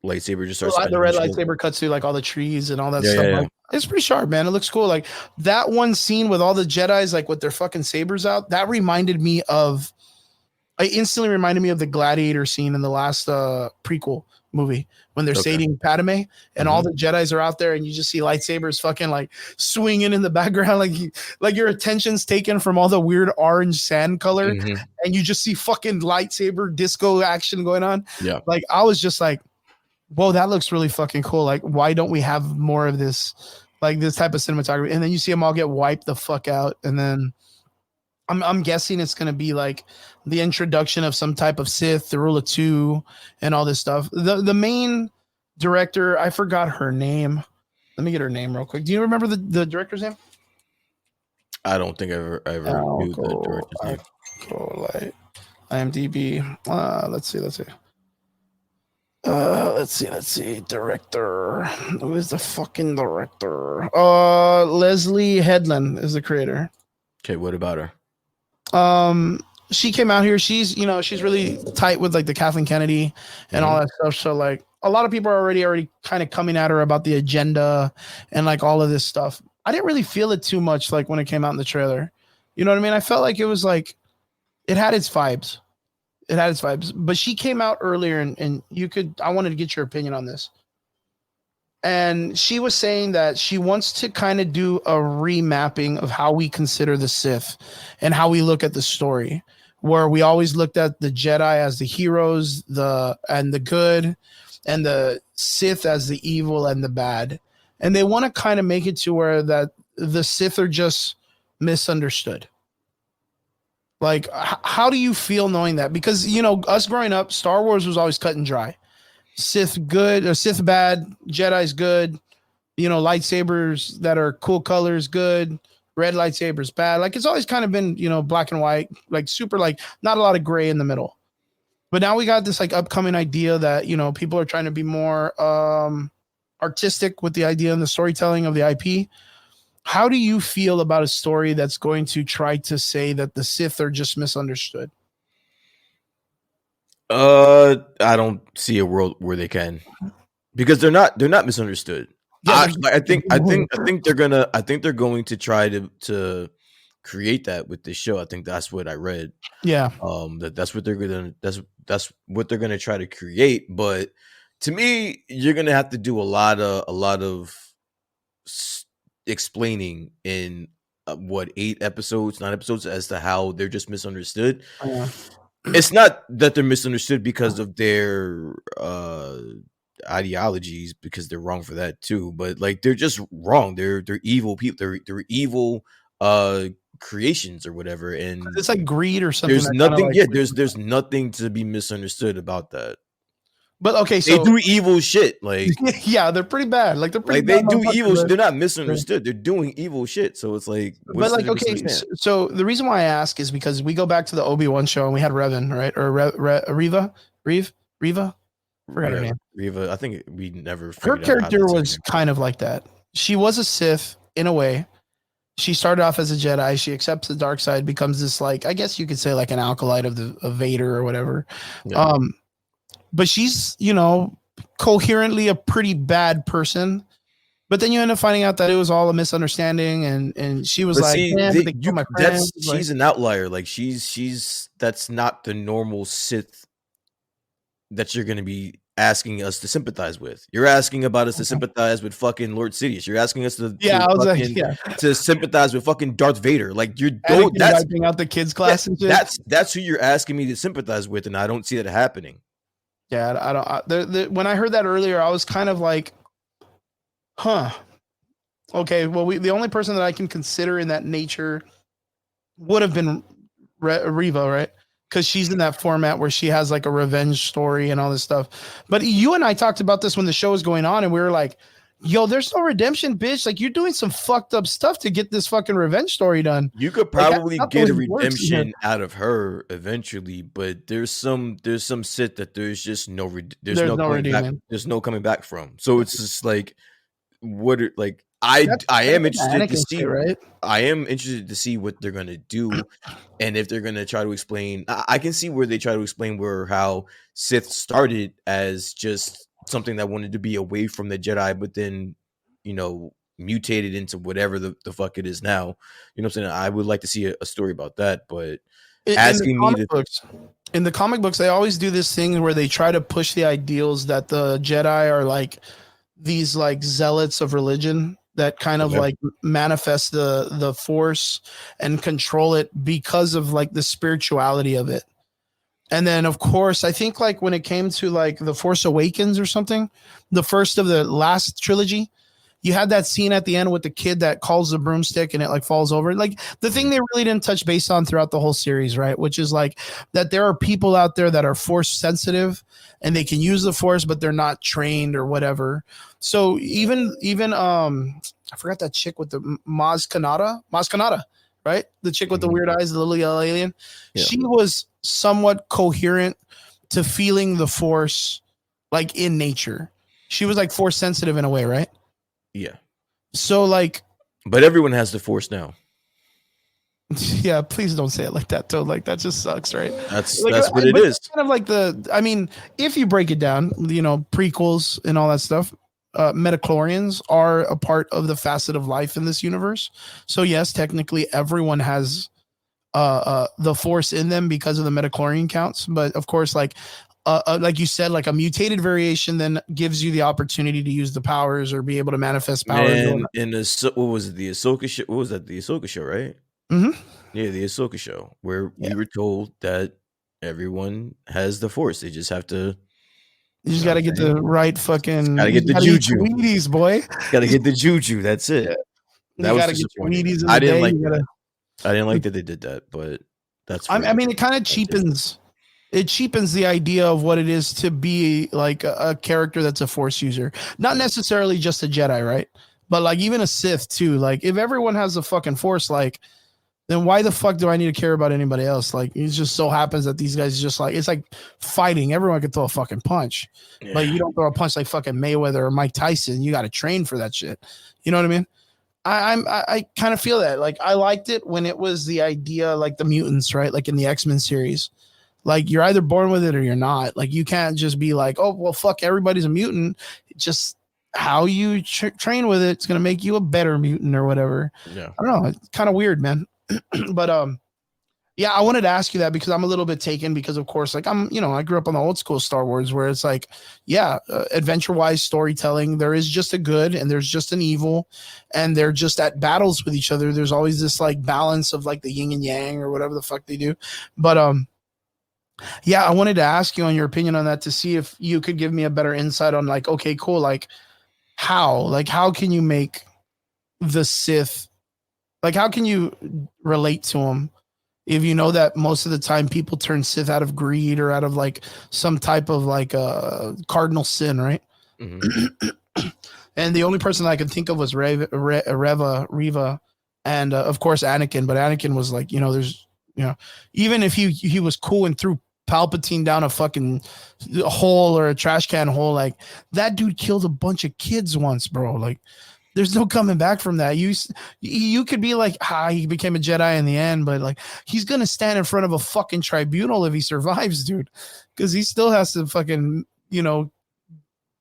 lightsaber just starts the spinning red and shit. lightsaber cuts through like all the trees and all that Yeah, stuff. yeah, yeah. Like it's pretty sharp, man. It looks cool. Like that one scene with all the Jedi's like with their fucking sabers out. That reminded me of. It instantly reminded me of the Gladiator scene in the last prequel movie when they're Okay. saving Padme and all Hmm. the Jedi's are out there and you just see lightsabers fucking like swinging in the background like your attention's taken from all the weird orange sand color Hmm. and you just see fucking lightsaber disco action going on. Yeah. Like I was just like, whoa, that looks really fucking cool. Like, why don't we have more of this, like this type of cinematography? And then you see them all get wiped the fuck out. And then I'm guessing it's gonna be like the introduction of some type of Sith, the rule of two, and all this stuff. The main director, I forgot her name. Let me get her name real quick. Do you remember the director's name? I don't think I ever knew the director's name. Acolyte. IMDb. Let's see. Director. Who is the fucking director? Leslie Headland is the creator. Okay, what about her? She came out here. She's really tight with like the Kathleen Kennedy and all that stuff. So like a lot of people are already kind of coming at her about the agenda and like all of this stuff. I didn't really feel it too much like when it came out in the trailer. You know what I mean? I felt like it was like it had its vibes. It had its vibes, but she came out earlier, and I wanted to get your opinion on this. And she was saying that she wants to kind of do a remapping of how we consider the Sith and how we look at the story, where we always looked at the Jedi as the heroes, and the good, and the Sith as the evil and the bad. And they want to kind of make it to where that the Sith are just misunderstood. Like, how do you feel knowing that? Because, us growing up, Star Wars was always cut and dry. Sith good or Sith bad, Jedi's good, lightsabers that are cool colors good, red lightsabers bad. Like, it's always kind of been, black and white, like super, like not a lot of gray in the middle. But now we got this like upcoming idea that, people are trying to be more artistic with the idea and the storytelling of the IP. How do you feel about a story that's going to try to say that the Sith are just misunderstood? I don't see a world where they can, because they're not misunderstood. Yeah, I think they're going to try to create that with this show. I think that's what I read. Yeah. That's what they're gonna try to create. But to me, you're gonna have to do a lot of explaining in 9 episodes as to how they're just misunderstood. Yeah. It's not that they're misunderstood because of their ideologies, because they're wrong for that too, but like they're just wrong. They're evil people. They're evil creations or whatever, and it's like greed or something. There's nothing. Like, there's nothing to be misunderstood about that. But okay, so they do evil shit. Like yeah, they're pretty bad. Like they're pretty. Like they do evil. They're not misunderstood. They're doing evil shit. So it's like, but like, okay, so the reason why I ask is because we go back to the Obi-Wan show and we had Revan, right? Or Reva. Forgot her name. Reva. I think we never. Her character was kind of like that. She was a Sith in a way. She started off as a Jedi. She accepts the dark side, becomes this, like, I guess you could say like an acolyte of Vader or whatever. Yeah. But she's, coherently a pretty bad person. But then you end up finding out that it was all a misunderstanding, and she was she's an outlier. Like that's not the normal Sith that you're going to be asking us to sympathize with. You're asking about us to sympathize with fucking Lord Sidious. You're asking us to sympathize with fucking Darth Vader. Like that's wiping out the kids' class. That's who you're asking me to sympathize with, and I don't see that happening. Yeah, I don't. When I heard that earlier, I was kind of like, huh. Okay, well, the only person that I can consider in that nature would have been Reva, right? Because she's in that format where she has like a revenge story and all this stuff. But you and I talked about this when the show was going on, and we were like, yo, there's no redemption, bitch. Like, you're doing some fucked up stuff to get this fucking revenge story done. You could probably get a redemption out of her eventually, but there's some Sith that there's just no coming back from. So it's just like, I am interested to see, right? I am interested to see what they're gonna do, and if they're gonna try to explain. I can see where they try to explain how Sith started as just something that wanted to be away from the Jedi, but then, mutated into whatever the fuck it is now. You know what I'm saying? I would like to see a story about that, but in the comic books, they always do this thing where they try to push the ideals that the Jedi are like these like zealots of religion that kind of like manifest the Force and control it because of like the spirituality of it. And then, of course, I think like when it came to like The Force Awakens or something, the first of the last trilogy, you had that scene at the end with the kid that calls the broomstick and it like falls over. Like the thing they really didn't touch base on throughout the whole series, right? Which is like that there are people out there that are Force sensitive and they can use the Force, but they're not trained or whatever. So even I forgot that chick with the Maz Kanata, right? The chick with the weird eyes, the little yellow alien. Yeah. She was somewhat coherent to feeling the Force like in nature. She was like Force sensitive in a way, right? Yeah. So like, but everyone has the Force now. Yeah, please don't say it like that, though. Like that just sucks, right? That's what it is. Kind of like if you break it down, prequels and all that stuff, metachlorians are a part of the facet of life in this universe. So yes, technically everyone has the force in them because of the metachlorine counts. But of course, like you said, like a mutated variation then gives you the opportunity to use the powers or be able to manifest powers. Man, in the what was it, the Ahsoka show? What was that? The Ahsoka show, right? Mm-hmm. Yeah, the Ahsoka show, where Yeah. we were told that everyone has the force. They just have to. You just got to get the right fucking. Gotta get the juju. Wheaties, boy. Gotta get the juju. That's it. Yeah. That was disappointing. I didn't like that. I didn't like that they did that, but that's. I mean, it kind of cheapens. It cheapens the idea of what it is to be like a character that's a force user, not necessarily just a Jedi, right? But like even a Sith too. Like if everyone has the fucking force, like then why the fuck do I need to care about anybody else? Like it just so happens that these guys just like it's like fighting. Everyone can throw a fucking punch, but you don't throw a punch like fucking Mayweather or Mike Tyson. You got to train for that shit. You know what I mean? I kind of feel that. Like I liked it when it was the idea, like the mutants, right? Like in the Xmen series. Like you're either born with it or you're not. Like you can't just be like, oh well, fuck, everybody's a mutant. It's just how you train with it's gonna make you a better mutant or whatever. Yeah, I don't know. It's kind of weird, man. But yeah, I wanted to ask you that because I'm a little bit taken because of course, like I grew up on the old school Star Wars where it's like, yeah, adventure wise storytelling. There is just a good and there's just an evil, and they're just at battles with each other. There's always this like balance of like the yin and yang or whatever the fuck they do, but yeah, I wanted to ask you on your opinion on that to see if you could give me a better insight on like, okay, cool. Like how can you make the Sith, like, how can you relate to them if you know that most of the time people turn Sith out of greed or out of like some type of like cardinal sin, right? Mm-hmm. And the only person I could think of was Reva, and of course Anakin, but Anakin was like, even if he was cool and threw Palpatine down a fucking hole or a trash can hole, like that dude killed a bunch of kids once, bro. Like there's no coming back from that. You could be like, he became a Jedi in the end, but like he's gonna stand in front of a fucking tribunal if he survives, dude, because he still has to fucking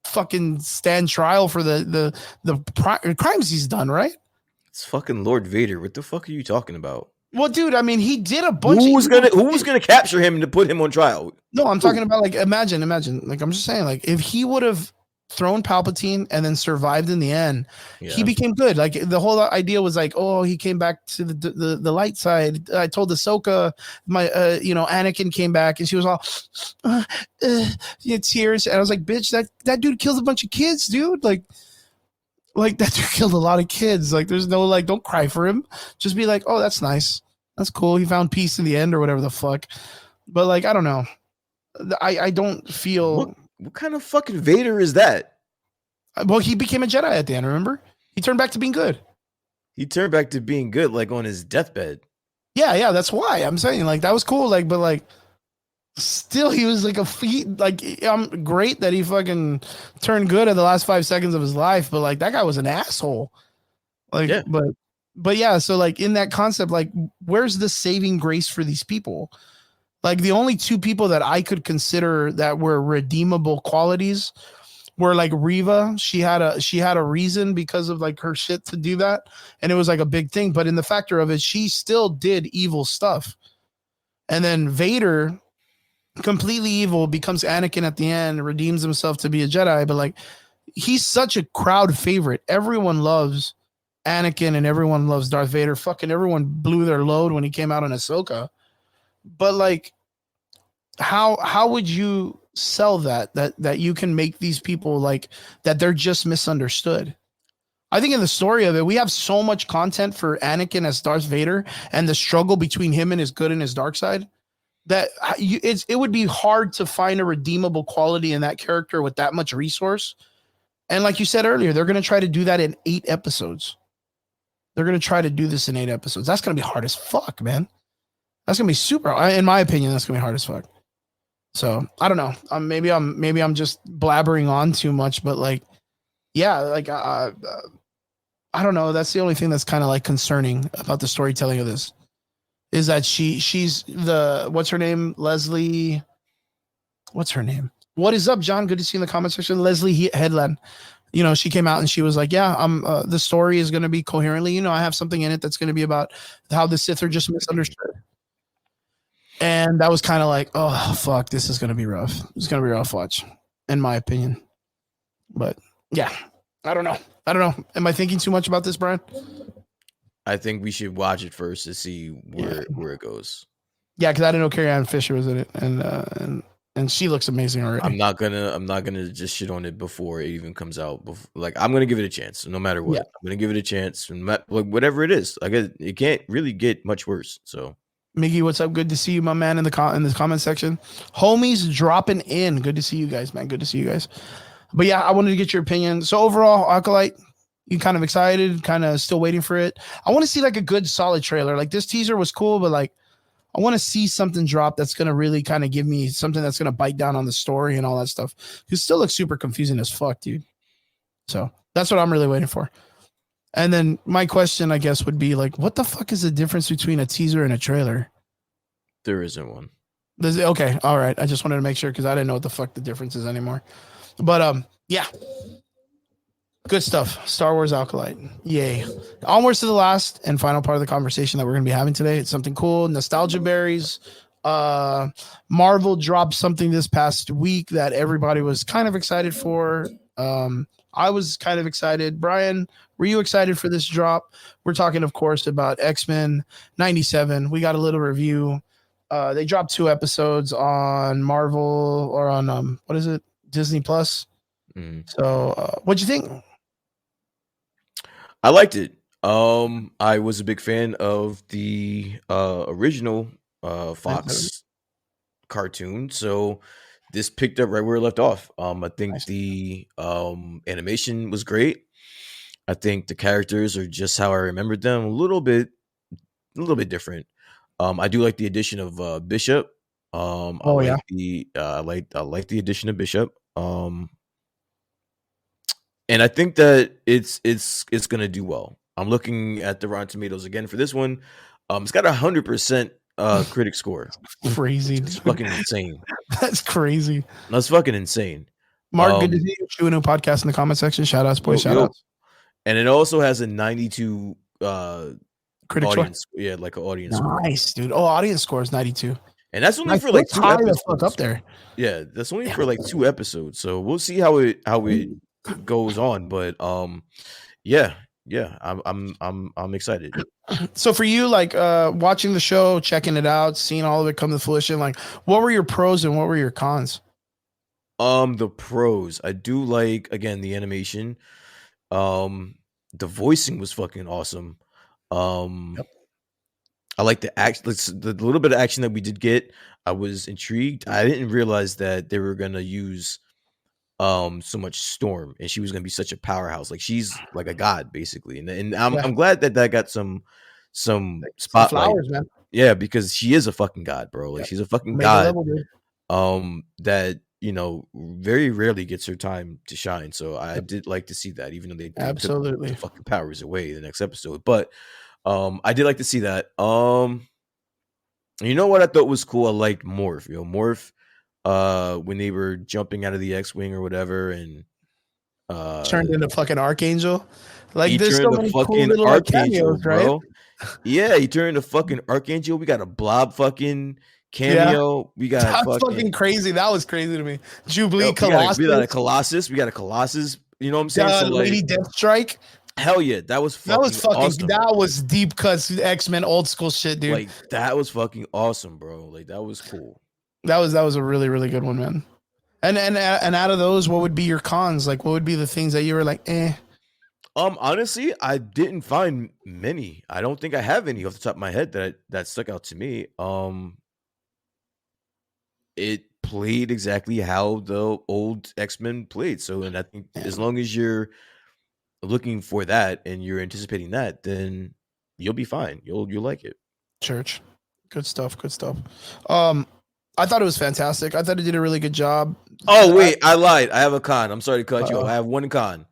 fucking stand trial for the crimes he's done, right? It's fucking Lord Vader. What the fuck are you talking about? Well, dude, I mean, he did a bunch. Who was gonna capture him to put him on trial? No, I'm talking about like imagine. Like I'm just saying, like if he would have thrown Palpatine and then survived in the end, he became good. Like the whole idea was like, oh, he came back to the light side. I told Ahsoka, Anakin came back, and she was all tears. And I was like, bitch, that dude killed a bunch of kids, dude. Like that dude killed a lot of kids. Like there's no like, don't cry for him. Just be like, oh, that's nice. That's cool. He found peace in the end or whatever the fuck. But like, I don't know. I don't feel. What kind of fucking Vader is that? Well, he became a Jedi at the end, remember? He turned back to being good. He turned back to being good, like on his deathbed. Yeah, that's why I'm saying like that was cool. Like, but like still he was like I'm great that he fucking turned good at the last 5 seconds of his life, but like that guy was an asshole. Like, yeah. But yeah, so like in that concept, like where's the saving grace for these people? Like the only two people that I could consider that were redeemable qualities were like Reva. She had a reason because of like her shit to do that, and it was like a big thing. But in the factor of it, she still did evil stuff. And then Vader, completely evil, becomes Anakin at the end, redeems himself to be a Jedi. But like he's such a crowd favorite. Everyone loves Anakin and everyone loves Darth Vader. Fucking everyone blew their load when he came out on Ahsoka. But like, how would you sell that you can make these people like that they're just misunderstood? I think in the story of it, we have so much content for Anakin as Darth Vader and the struggle between him and his good and his dark side that it would be hard to find a redeemable quality in that character with that much resource. And like you said earlier, they're going to try to do that in 8 episodes. They're going to try to do this in 8 episodes. That's going to be hard as fuck, man. That's gonna be super. In my opinion, that's gonna be hard as fuck. So I don't know. Maybe I'm just blabbering on too much, but like, yeah, like I don't know. That's the only thing that's kind of like concerning about the storytelling of this is that she's the what's her name, Leslie. What's her name? What is up, John? Good to see you in the comment section. Leslie Headland. She came out and she was like, yeah, the story is going to be coherently, I have something in it that's going to be about how the Sith are just misunderstood. And that was kind of like, oh fuck, this is gonna be rough. It's gonna be a rough watch, in my opinion. But yeah, I don't know. Am I thinking too much about this, Brian? I think we should watch it first to see where it goes. Yeah, because I didn't know Carrie Ann Fisher was in it, and she looks amazing already. I'm not gonna just shit on it before it even comes out. Like I'm gonna give it a chance, no matter what. Yeah. I'm gonna give it a chance, like whatever it is. Like it can't really get much worse. So, Miggy, what's up? Good to see you, my man, in the comment section. Homies dropping in. Good to see you guys, man. Good to see you guys. But yeah, I wanted to get your opinion. So overall, Acolyte, you kind of excited, kind of still waiting for it. I want to see like a good solid trailer. Like this teaser was cool, but like I want to see something drop that's going to really kind of give me something that's going to bite down on the story and all that stuff. It still looks super confusing as fuck, dude. So that's what I'm really waiting for. And then my question, I guess, would be like, what the fuck is the difference between a teaser and a trailer? there isn't one. Okay, all right. I just wanted to make sure because I didn't know what the fuck the difference is anymore. But yeah. Good stuff. Star Wars Acolyte. Yay. Onwards to the last and final part of the conversation that we're going to be having today. It's something cool. Nostalgia berries. Marvel dropped something this past week that everybody was kind of excited for. I was kind of excited. Brian, were you excited for this drop? We're talking, of course, about Xmen 97. We got a little review. They dropped 2 episodes on Marvel or on, what is it? Disney Plus. So what'd you think? I liked it. I was a big fan of the original Fox cartoon, so this picked up right where it left off. I think the animation was great. I think the characters are just how I remembered them, a little bit different. I do like the addition of Bishop. I like the addition of Bishop. And I think that it's gonna do well. I'm looking at the Rotten Tomatoes again for this one. It's got 100% critic score. Crazy. It's fucking insane. That's crazy. That's fucking insane. Mark, good to see you. Chew a new podcast in the comment section. Shout outs, boys. Shout outs. And it also has a 92 critic audience. Score. Yeah, like an audience score. Nice, dude. Oh, audience score is 92. And that's only for like 2 episodes. Up there. Yeah, that's only for like 2 episodes. So we'll see how it goes on. But yeah, I'm excited. So for you, like watching the show, checking it out, seeing all of it come to fruition, like what were your pros and what were your cons? The pros, I do like, again, the animation. The voicing was fucking awesome. Yep. I like the little bit of action that we did get. I was intrigued. I didn't realize that they were gonna use so much Storm, and she was gonna be such a powerhouse. Like she's like a god basically, and I'm glad that got some spotlight. Some flowers, man. Yeah, because she is a fucking god, bro. Like she's a fucking god. That very rarely gets her time to shine. So I did like to see that, even though they took the fucking powers away the next episode. But I did like to see that. You know what I thought was cool? I liked Morph. Morph. When they were jumping out of the X-wing or whatever, and turned into fucking Archangel. Like there's so many cool little Archangel, cameos, right? Bro. Yeah, he turned into fucking Archangel. We got a Blob fucking cameo. Yeah. We got fucking crazy. That was crazy to me. Jubilee, Colossus. We got a Colossus. We got a Colossus. You know what I'm saying? So, Lady Deathstrike. Hell yeah, that was fucking awesome. That was deep cuts X-Men old school shit, dude. Like that was fucking awesome, bro. Like that was cool. That was a really, really good one, man. And out of those, what would be your cons? Like, what would be the things that you were like, eh? Honestly, I didn't find many. I don't think I have any off the top of my head that stuck out to me. It played exactly how the old X-Men played. So, and I think as long as you're looking for that and you're anticipating that, then you'll be fine. You'll like it. Church, good stuff. I thought it was fantastic. I thought it did a really good job. Oh, wait, I lied. I have a con. I'm sorry to cut you off. I have one con.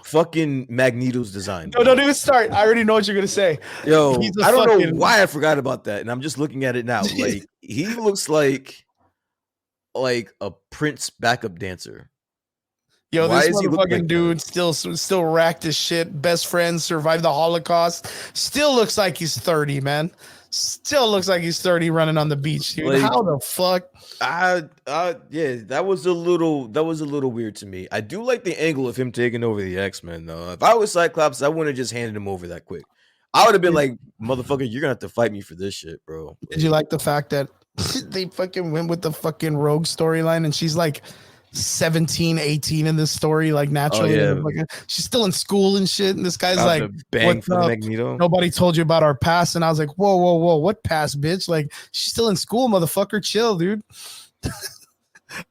Fucking Magneto's design. No, don't even start. I already know what you're going to say. Yo, I don't know why I forgot about that. And I'm just looking at it now. Like, he looks like a Prince backup dancer. Yo, why this motherfucking dude still racked as shit. Best friends, survived the Holocaust. Still looks like he's 30, man. Still looks like he's 30 running on the beach, dude. Like, How the fuck? Yeah, that was a little weird to me. I do like the angle of him taking over the X-Men though. If I was Cyclops, I wouldn't have just handed him over that quick. I would have been like, motherfucker, you're gonna have to fight me for this shit, bro. Did you like the fact that they fucking went with the fucking Rogue storyline and she's like 17, 18 in this story, like naturally. She's still in school and shit. And this guy's About like, to bang for the Magneto. Nobody told you about our past. And I was like, whoa, whoa, whoa, what past, bitch? Like, she's still in school, motherfucker. Chill, dude.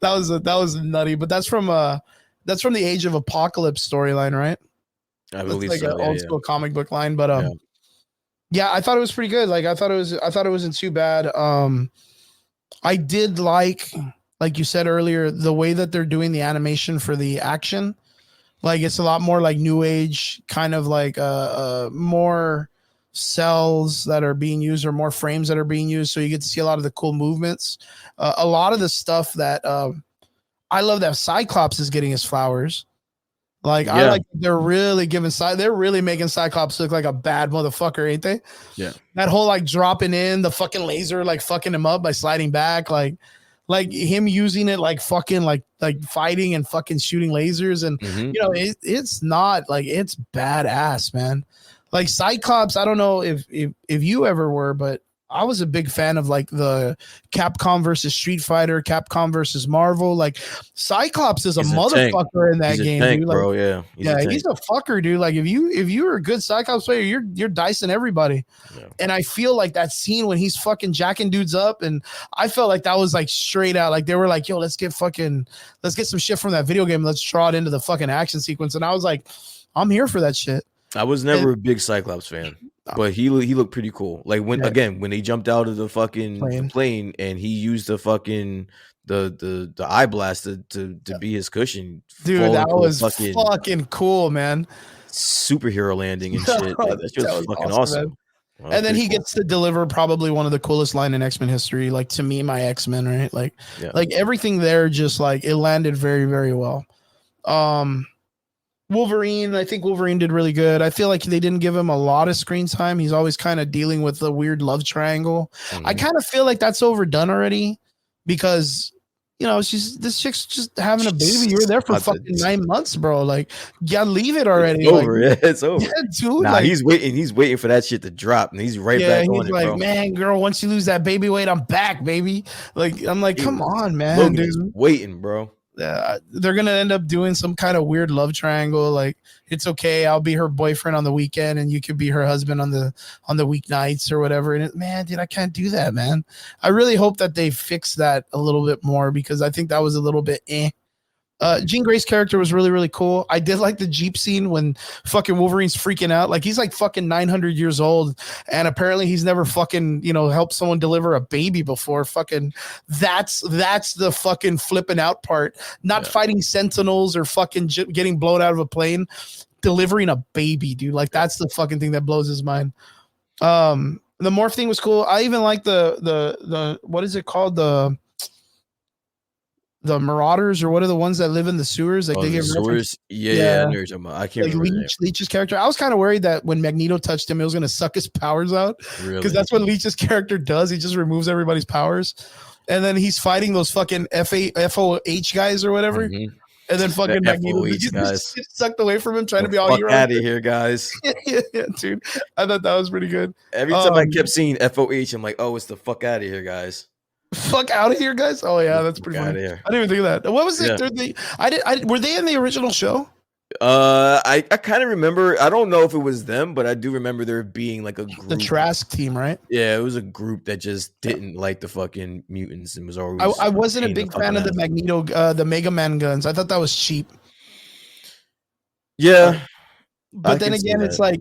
that was nutty. But that's from the Age of Apocalypse storyline, right? I believe like so. An old school comic book line. But yeah, I thought it was pretty good. Like I thought it wasn't too bad. I did like you said earlier, the way that they're doing the animation for the action. Like it's a lot more like new age, kind of like more cells that are being used or more frames that are being used. So you get to see a lot of the cool movements. A lot of the stuff that I love that Cyclops is getting his flowers. Like I like they're really making Cyclops look like a bad motherfucker, ain't they? Yeah. That whole like dropping in the fucking laser, like fucking him up by sliding back, like him using it like fucking like fighting and fucking shooting lasers. And you know, it's not like, it's badass, man. Like Cyclops, I don't know if you ever were, but I was a big fan of like the Capcom versus Street Fighter, Capcom versus Marvel. Like Cyclops is he's a motherfucker in that game, tank, dude. Like, bro. Yeah, he's a fucker, dude. Like if you're a good Cyclops player, you're dicing everybody. Yeah. And I feel like that scene when he's fucking jacking dudes up, and I felt like that was like straight out. Like they were like, yo, let's get some shit from that video game. Let's draw it into the fucking action sequence. And I was like, I'm here for that shit. I was never a big Cyclops fan. But he looked pretty cool. Like when they jumped out of the fucking plane and he used the fucking the eye blast to be his cushion. Dude, that was fucking cool, man. Superhero landing and shit. That shit was fucking awesome. Well, and then he gets to deliver probably one of the coolest line in X-Men history. Like to me, my X-Men, right? Like everything there, just like it landed very, very well. Wolverine, I think Wolverine did really good. I feel like they didn't give him a lot of screen time. He's always kind of dealing with the weird love triangle. I kind of feel like that's overdone already because, you know, this chick's just having a baby. You're there for fucking 9 months, bro. Like, yeah, leave it already. It's over. Yeah, it's over. Yeah, dude. Nah, he's waiting for that shit to drop, and he's back on it, bro. Man, girl, once you lose that baby weight, I'm back, baby. Like, I'm like, come on, man. Dude. Waiting, bro. They're gonna end up doing some kind of weird love triangle. Like, it's okay, I'll be her boyfriend on the weekend and you could be her husband on the weeknights or whatever. And man, dude, I can't do that, man. I really hope that they fix that a little bit more because I think that was a little bit Jean Grey's character was really, really cool. I did like the Jeep scene when fucking Wolverine's freaking out. Like he's like fucking 900 years old. And apparently he's never fucking, you know, helped someone deliver a baby before. Fucking that's the fucking flipping out part. Not fighting sentinels or fucking getting blown out of a plane. Delivering a baby, dude. Like that's the fucking thing that blows his mind. The morph thing was cool. I even like the what is it called? The Marauders, or what are the ones that live in the sewers? Like they get sewers. Yeah. I can't remember. Leech's character. I was kind of worried that when Magneto touched him, it was going to suck his powers out. Because that's what Leech's character does. He just removes everybody's powers. And then he's fighting those fucking FOH guys or whatever. Mm-hmm. And then fucking Magneto gets sucked away from him, trying to be all hero. Out of here, guys. yeah, dude. I thought that was pretty good. Every time I kept seeing FOH, I'm like, oh, it's the fuck out of here, guys. Fuck out of here, guys! Oh yeah, that's pretty funny. I didn't even think of that. What was it? Were they in the original show? I kind of remember. I don't know if it was them, but I do remember there being like a group. The Trask team, right? Yeah, it was a group that just didn't like the fucking mutants and was always. I wasn't a big fan of the Magneto, the Mega Man guns. I thought that was cheap. Yeah, but then again, it's like.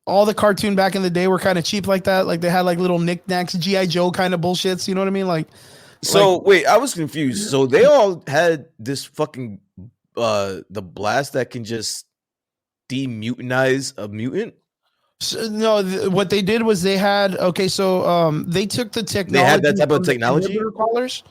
All the cartoon back in the day were kind of cheap like that. Like they had like little knickknacks, G.I. Joe kind of bullshits. You know what I mean? Wait, I was confused. So they all had this fucking the blast that can just demutinize a mutant? So, no, what they did was they had they took the technology. They had that type of technology collars,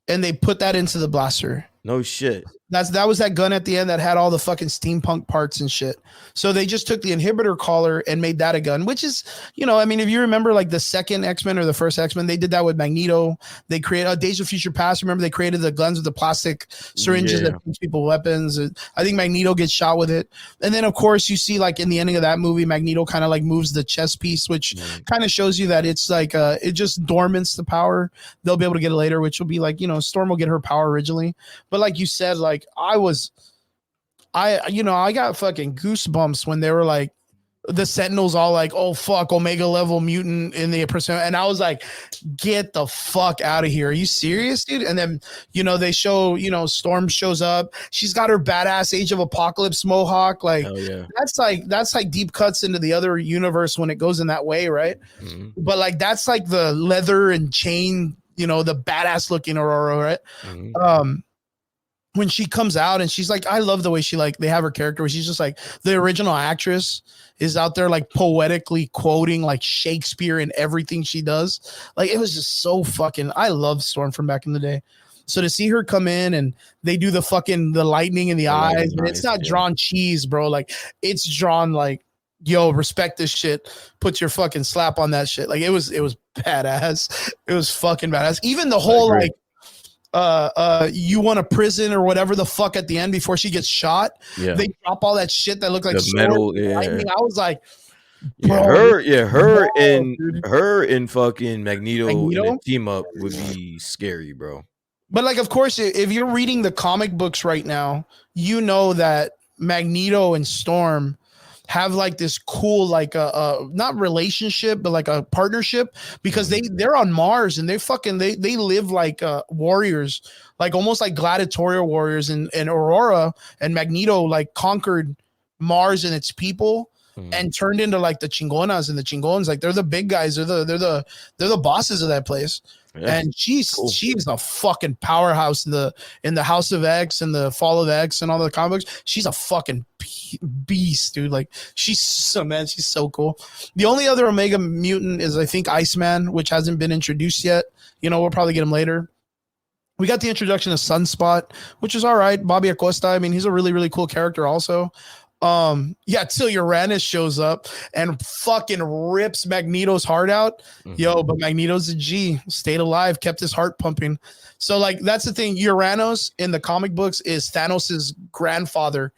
and they put that into the blaster. No shit. That was that gun at the end that had all the fucking steampunk parts and shit. So they just took the inhibitor collar and made that a gun, which is, I mean, if you remember like the second X-Men or the first X-Men, they did that with Magneto. They created Days of Future Past. Remember they created the guns with the plastic syringes that gives people weapons. I think Magneto gets shot with it. And then of course you see like in the ending of that movie, Magneto kind of like moves the chess piece, which kind of shows you that it's like it just dormants the power. They'll be able to get it later, which will be like, Storm will get her power originally. But like you said, like I got fucking goosebumps when they were like the Sentinels all like, oh fuck, Omega level mutant in the percent, and I was like, get the fuck out of here. Are you serious, dude? And then they show Storm shows up. She's got her badass Age of Apocalypse mohawk. Like that's like deep cuts into the other universe when it goes in that way, right? Mm-hmm. But like that's like the leather and chain, the badass looking Aurora, right? Mm-hmm. When she comes out and she's like, I love the way she like, they have her character where she's just like the original actress is out there like poetically quoting like Shakespeare and everything she does. Like it was just so fucking, I love Storm from back in the day. So to see her come in and they do the lightning in the eyes, and it's not drawn cheese, bro. Like it's drawn like, yo, respect this shit. Put your fucking slap on that shit. Like it was badass. It was fucking badass. Even the whole like, you want a prison or whatever the fuck at the end before she gets shot. They drop all that shit that looked like the metal. I was like, bro, her and fucking Magneto in a team up would be scary, bro. But like, of course, if you're reading the comic books right now, you know that Magneto and Storm have like this cool like not relationship but like a partnership, because they're on Mars and they live like warriors, like almost like gladiatorial warriors, and Aurora and Magneto like conquered Mars and its people and turned into like the Chingonas, and the Chingons, like they're the big guys, they're the bosses of that place. And she's a fucking powerhouse in the House of X and the Fall of X and all the comics. She's a fucking beast, dude. Like she's so cool. The only other Omega mutant is I think Iceman, which hasn't been introduced yet. We'll probably get him later. We got the introduction of Sunspot, which is all right. Bobby Acosta, I mean, he's a really, really cool character also. Till Uranus shows up and fucking rips Magneto's heart out. But Magneto's a G, stayed alive, kept his heart pumping. So like that's the thing. Uranus in the comic books is Thanos's grandfather,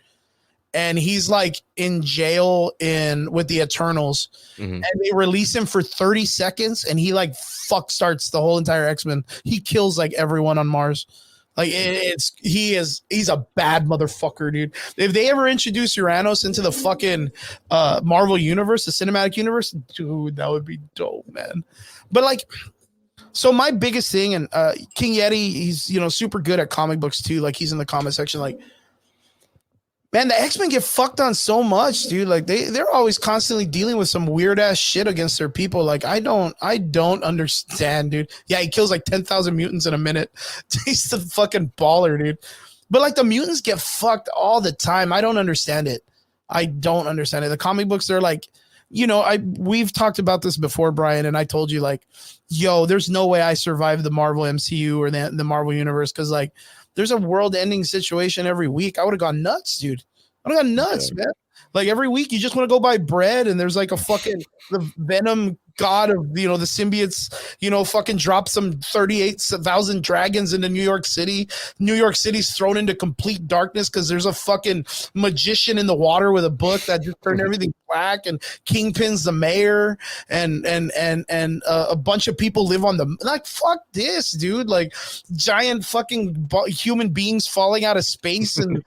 and he's like in jail with the Eternals, and they release him for 30 seconds, and he like starts the whole entire X-Men. He kills like everyone on Mars. Like he's a bad motherfucker, dude. If they ever introduce Uranus into the fucking Marvel universe, the cinematic universe, dude, that would be dope, man. But like, so my biggest thing, and King Yeti, he's super good at comic books too. Like he's in the comment section, like, man, the X-Men get fucked on so much, dude. Like they're always constantly dealing with some weird ass shit against their people. Like I don't understand, dude. Yeah, he kills like 10,000 mutants in a minute. He's the fucking baller, dude. But like the mutants get fucked all the time. I don't understand it. The comic books, they're like, we've talked about this before, Brian, and I told you like, yo, there's no way I survive the Marvel MCU or the Marvel universe, because like there's a world-ending situation every week. I would have gone nuts, dude. I would have gone nuts, man. Like every week, you just want to go buy bread, and there's like a fucking the Venom god of the symbiotes. Fucking drop some 38,000 dragons into New York City. New York City's thrown into complete darkness because there's a fucking magician in the water with a book that just turned everything black. And Kingpin's the mayor, and a bunch of people live on the like. Fuck this, dude! Like giant fucking human beings falling out of space, and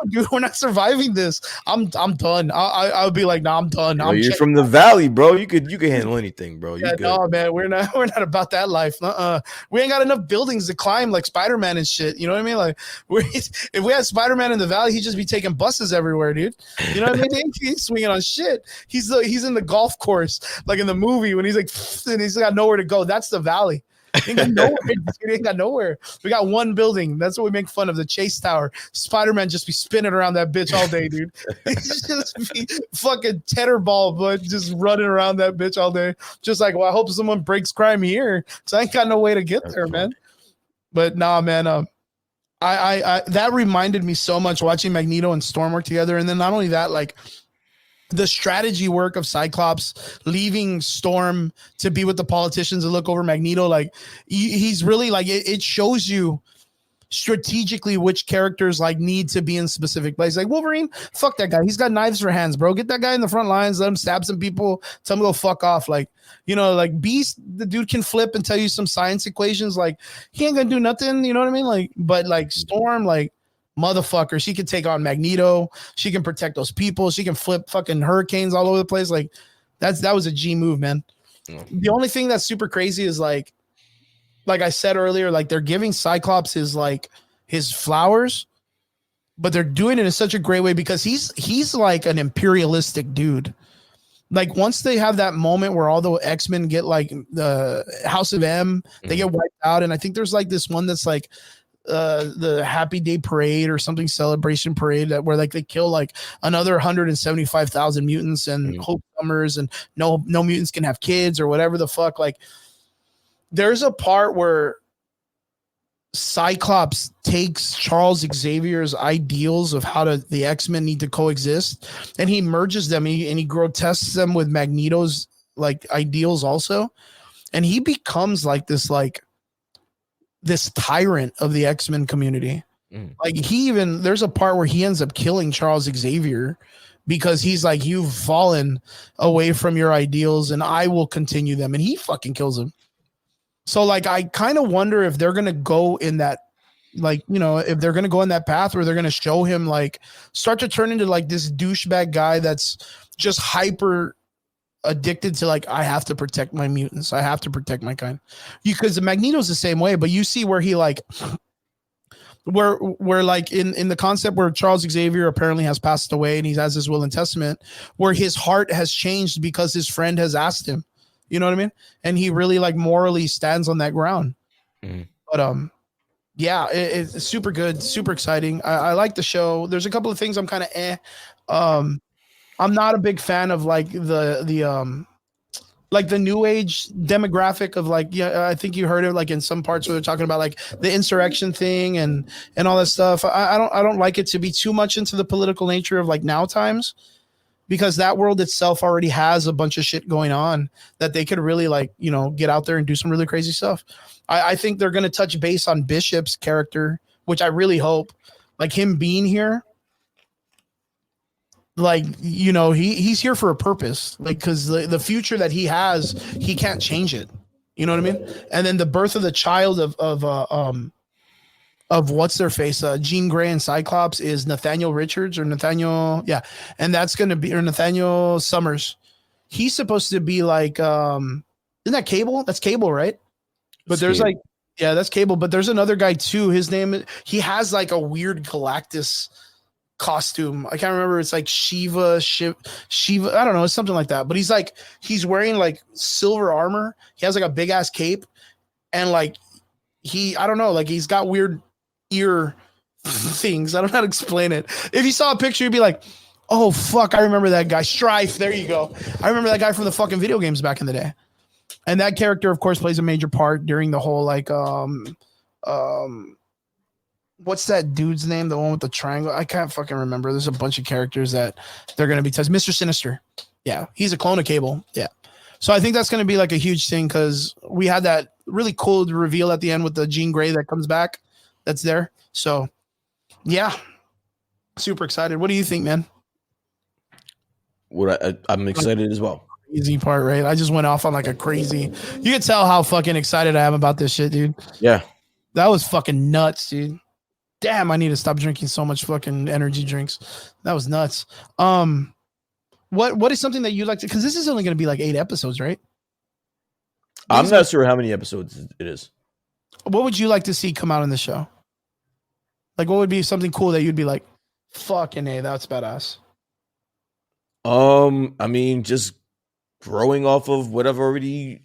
dude, we're not surviving this. I'm done. I would be like, nah, I'm done. You're from the valley, bro. You could handle anything, bro. No, man, we're not about that life. We ain't got enough buildings to climb like Spider-Man and shit. You know what I mean? Like, if we had Spider-Man in the valley, he'd just be taking buses everywhere, dude. You know what I mean? He's swinging on shit. He's in the golf course, like in the movie when he's like, and he's got nowhere to go. That's the valley. He ain't got nowhere. He ain't got nowhere. We got one building. That's what we make fun of, the Chase Tower. Spider-Man just be spinning around that bitch all day, dude. He's just be fucking tetherball, but just running around that bitch all day. Just like, well, I hope someone breaks crime here, because I ain't got no way to get there, man. But nah, man. I that reminded me so much watching Magneto and Storm work together, and then not only that, like the strategy work of Cyclops leaving Storm to be with the politicians and look over Magneto. Like he's really like it shows you strategically which characters like need to be in specific places. Like Wolverine, fuck that guy. He's got knives for hands, bro. Get that guy in the front lines, let him stab some people, tell him to go fuck off. Like, you know, like Beast, the dude can flip and tell you some science equations. Like, he ain't gonna do nothing, you know what I mean? Like, but like Storm, like motherfucker, she can take on Magneto, she can protect those people, she can flip fucking hurricanes all over the place. Like, that was a G move, man. The only thing that's super crazy is like I said earlier, like they're giving Cyclops his flowers, but they're doing it in such a great way because he's like an imperialistic dude. Like once they have that moment where all the X-Men get like the House of M, they get wiped out, and I think there's like this one that's like the Happy Day Parade or something, celebration parade, that where like they kill like another 175,000 mutants and Hope Summers, and no mutants can have kids or whatever the fuck. Like there's a part where Cyclops takes Charles Xavier's ideals of how the X-Men need to coexist, and he merges them, and he grotesques them with Magneto's like ideals also, and he becomes like this tyrant of the X-Men community. Like there's a part where he ends up killing Charles Xavier because he's like, you've fallen away from your ideals and I will continue them, and he fucking kills him. So like I kind of wonder if they're gonna go in that, like, you know, if they're gonna go in that path where they're gonna show him like start to turn into like this douchebag guy that's just hyper addicted to like, I have to protect my mutants, I have to protect my kind. Because the Magneto's the same way, but you see where he like where like in the concept where Charles Xavier apparently has passed away and he has his will and testament, where his heart has changed because his friend has asked him. You know what I mean? And he really like morally stands on that ground. But yeah, it's super good, super exciting. I like the show. There's a couple of things I'm kind of I'm not a big fan of like the like the new age demographic of like, yeah, I think you heard it like in some parts where they're talking about like the insurrection thing and all that stuff. I don't like it to be too much into the political nature of like now times, because that world itself already has a bunch of shit going on that they could really like, you know, get out there and do some really crazy stuff. I think they're going to touch base on Bishop's character, which I really hope, like him being here. Like, you know, he's here for a purpose, like, because the future that he has, he can't change it. You know what I mean? And then the birth of the child of what's their face, Jean Grey and Cyclops is Nathaniel Richards or Nathaniel, yeah, and that's gonna be, or Nathaniel Summers. He's supposed to be like, isn't that Cable? That's Cable, right? But there's like, yeah, that's Cable. But there's another guy too. His name, he has like a weird Galactus costume. I can't remember. It's like Shiva. I don't know. It's something like that. But he's wearing like silver armor. He has like a big ass cape, and like I don't know, like he's got weird ear things. I don't know how to explain it. If you saw a picture, you'd be like, oh fuck, I remember that guy. Strife. There you go. I remember that guy from the fucking video games back in the day. And that character, of course, plays a major part during the whole like what's that dude's name? The one with the triangle? I can't fucking remember. There's a bunch of characters that they're gonna be tested. Mr. Sinister. Yeah, he's a clone of Cable. Yeah. So I think that's gonna be like a huge thing because we had that really cool reveal at the end with the Jean Grey that comes back. That's there. So yeah, super excited. What do you think, man? I'm excited as well. Easy part, right? I just went off on like a crazy. You can tell how fucking excited I am about this shit, dude. Yeah, that was fucking nuts, dude. Damn, I need to stop drinking so much fucking energy drinks. That was nuts. What is something that you like to? Because this is only going to be like 8 episodes, right? I'm not sure how many episodes it is. What would you like to see come out in the show? Like, what would be something cool that you'd be like, fucking A, that's badass? I mean, just growing off of what I've already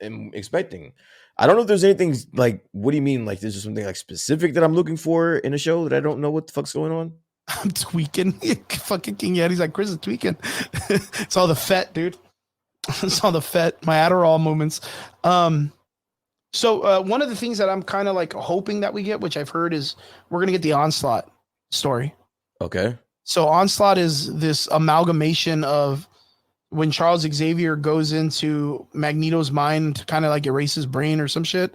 am expecting. I don't know if there's anything like, what do you mean? Like, there's just something like specific that I'm looking for in a show that I don't know what the fuck's going on? I'm tweaking. Fucking King Yeti's like, Chris is tweaking. It's all the fet, dude. It's all the fet. My Adderall moments. So one of the things that I'm kind of like hoping that we get, which I've heard, is we're gonna get the Onslaught story. Okay. So Onslaught is this amalgamation of when Charles Xavier goes into Magneto's mind to kind of like erase his brain or some shit,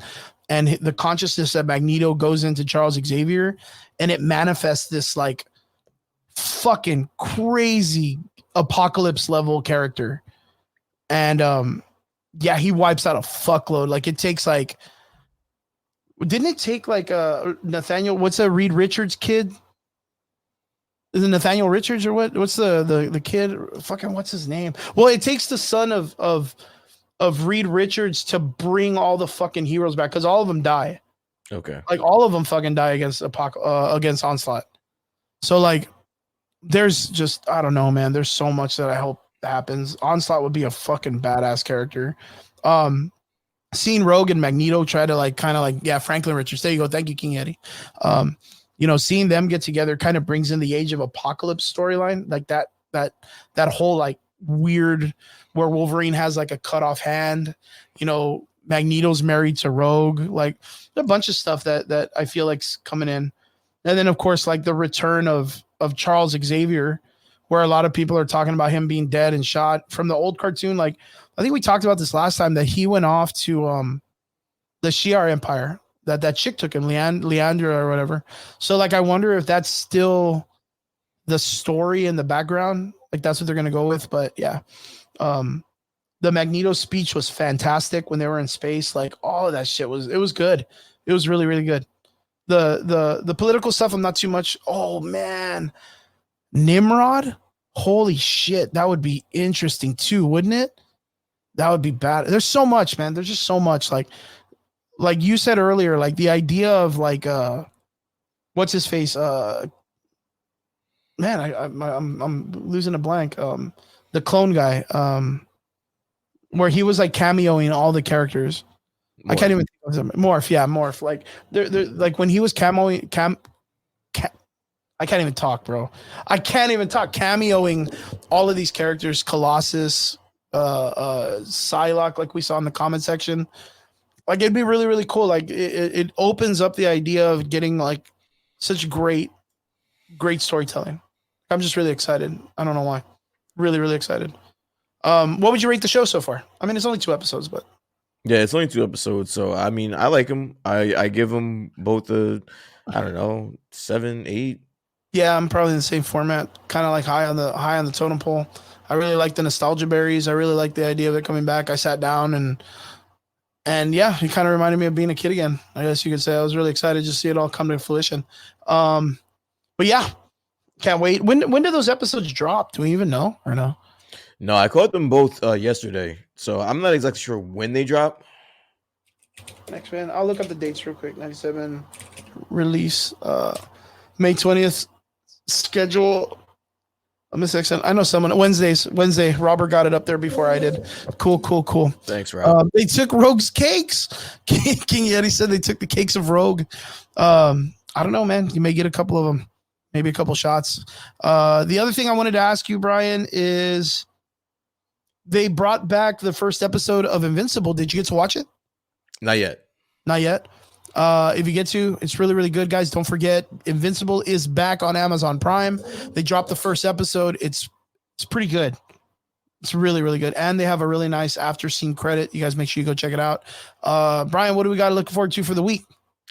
and the consciousness of Magneto goes into Charles Xavier, and it manifests this like fucking crazy apocalypse level character. And yeah, he wipes out a fuckload. Like it takes like, didn't it take like Nathaniel, what's a Reed Richards kid? Is it Nathaniel Richards or what? What's the kid? Fucking what's his name? Well, it takes the son of Reed Richards to bring all the fucking heroes back, because all of them die. Okay. Like all of them fucking die against against Onslaught. So like, there's just, I don't know, man. There's so much that I hope happens. Onslaught would be a fucking badass character. Seeing Rogue and Magneto try to like kind of like, yeah, Franklin Richards. There you go. Thank you, King Eddie. You know, seeing them get together kind of brings in the Age of Apocalypse storyline, like that whole like weird where Wolverine has like a cut off hand. You know, Magneto's married to Rogue, like a bunch of stuff that I feel like's coming in. And then of course, like the return of Charles Xavier, where a lot of people are talking about him being dead and shot from the old cartoon. Like I think we talked about this last time, that he went off to the Shi'ar Empire. That chick took him, Leandra or whatever. So like I wonder if that's still the story in the background. Like that's what they're gonna go with. But yeah. The Magneto speech was fantastic when they were in space. Like all of that shit was good. It was really, really good. The political stuff, I'm not too much. Oh man. Nimrod? Holy shit. That would be interesting too, wouldn't it? That would be bad. There's so much, man. There's just so much. Like you said earlier, like the idea of like what's his face? Man, I'm losing a blank. The clone guy. Where he was like cameoing all the characters. Morph. I can't even think of them. Morph, yeah, Morph. Like they're like when he was cameoing I can't even talk, bro. I can't even talk. Cameoing all of these characters, Colossus, Psylocke, like we saw in the comment section. Like it'd be really, really cool. Like it opens up the idea of getting like such great storytelling. I'm just really excited. I don't know why. Really, really excited. What would you rate the show so far? I mean, it's only 2 episodes, but yeah, it's only 2 episodes. So I mean, I like them. I give them both a, I don't know, 7, 8. Yeah, I'm probably in the same format, kind of like high on the totem pole. I really like the nostalgia berries. I really like the idea of it coming back. I sat down and yeah, it kind of reminded me of being a kid again. I guess you could say I was really excited to see it all come to fruition. But yeah, can't wait. When do those episodes drop? Do we even know or no? No, I caught them both yesterday, so I'm not exactly sure when they drop. Xmen. I'll look up the dates real quick. 97 release, May 20th schedule. Miss Xmen. I know someone. Wednesday. Robert got it up there before I did. Cool. Thanks, Rob. They took Rogue's cakes. King Yeti said they took the cakes of Rogue. I don't know, man. You may get a couple of them, maybe a couple shots. The other thing I wanted to ask you, Brian, is they brought back the first episode of Invincible. Did you get to watch it? Not yet. If you get to, it's really, really good, guys. Don't forget, Invincible is back on Amazon Prime. They dropped the first episode. It's pretty good. It's really, really good. And they have a really nice after scene credit. You guys make sure you go check it out. Brian, what do we got to look forward to for the week?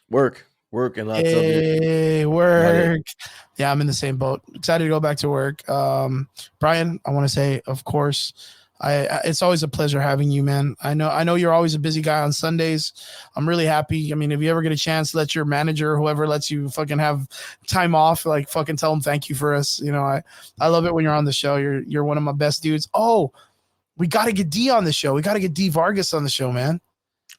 Work and lots of it. Work. Yeah, I'm in the same boat. Excited to go back to work. Brian, I want to say, of course, it's always a pleasure having you, man. I know you're always a busy guy on Sundays. I'm really happy. I mean, if you ever get a chance, let your manager or whoever lets you fucking have time off, like fucking tell them thank you for us. You know, I love it when you're on the show. You're one of my best dudes. Oh, we got to get D on the show. We got to get D Vargas on the show, man.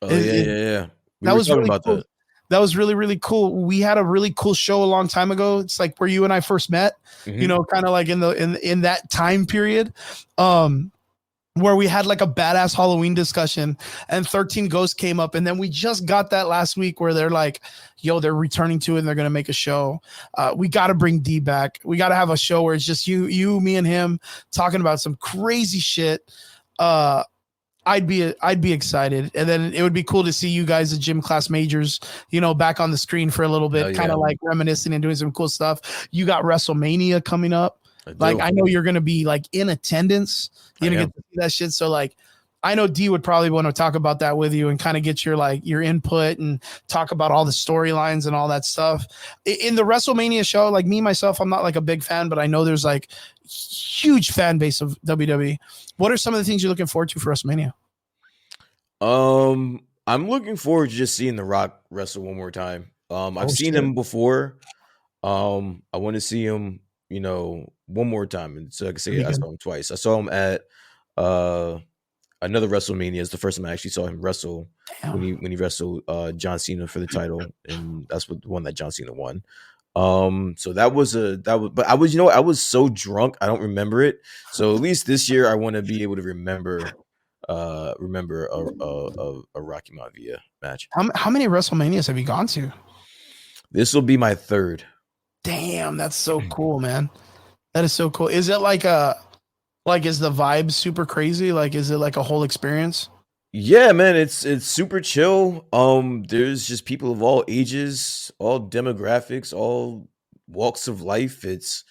Oh, yeah. That was really cool. That was really, really cool. We had a really cool show a long time ago. It's like where you and I first met, you know, kind of like in that time period. Where we had like a badass Halloween discussion and 13 Ghosts came up. And then we just got that last week where they're like, yo, they're returning to it and they're going to make a show. We got to bring D back. We got to have a show where it's just you, me and him talking about some crazy shit. I'd be excited, and then it would be cool to see you guys at gym class majors, back on the screen for a little bit, kind of like reminiscing and doing some cool stuff. You got WrestleMania coming up. Like I know you're gonna be like in attendance. You're gonna get to see that shit. So like I know D would probably want to talk about that with you and kind of get your input and talk about all the storylines and all that stuff. In the WrestleMania show, like me myself, I'm not like a big fan, but I know there's like huge fan base of WWE. What are some of the things you're looking forward to for WrestleMania? I'm looking forward to just seeing The Rock wrestle one more time. I've seen him before. I want to see him, one more time. And so I can say I saw him twice. I saw him at another WrestleMania. Is the first time I actually saw him wrestle when he wrestled John Cena for the title, and that's the one that John Cena won. So but I was so drunk I don't remember it. So at least this year I want to be able to remember a Rocky Maivia match. How many WrestleManias have you gone to? This will be my third. Damn, that's so cool, man. That is so cool. Is it is the vibe super crazy? Like, is it like a whole experience? Yeah, man, it's super chill. There's just people of all ages, all demographics, all walks of life. It's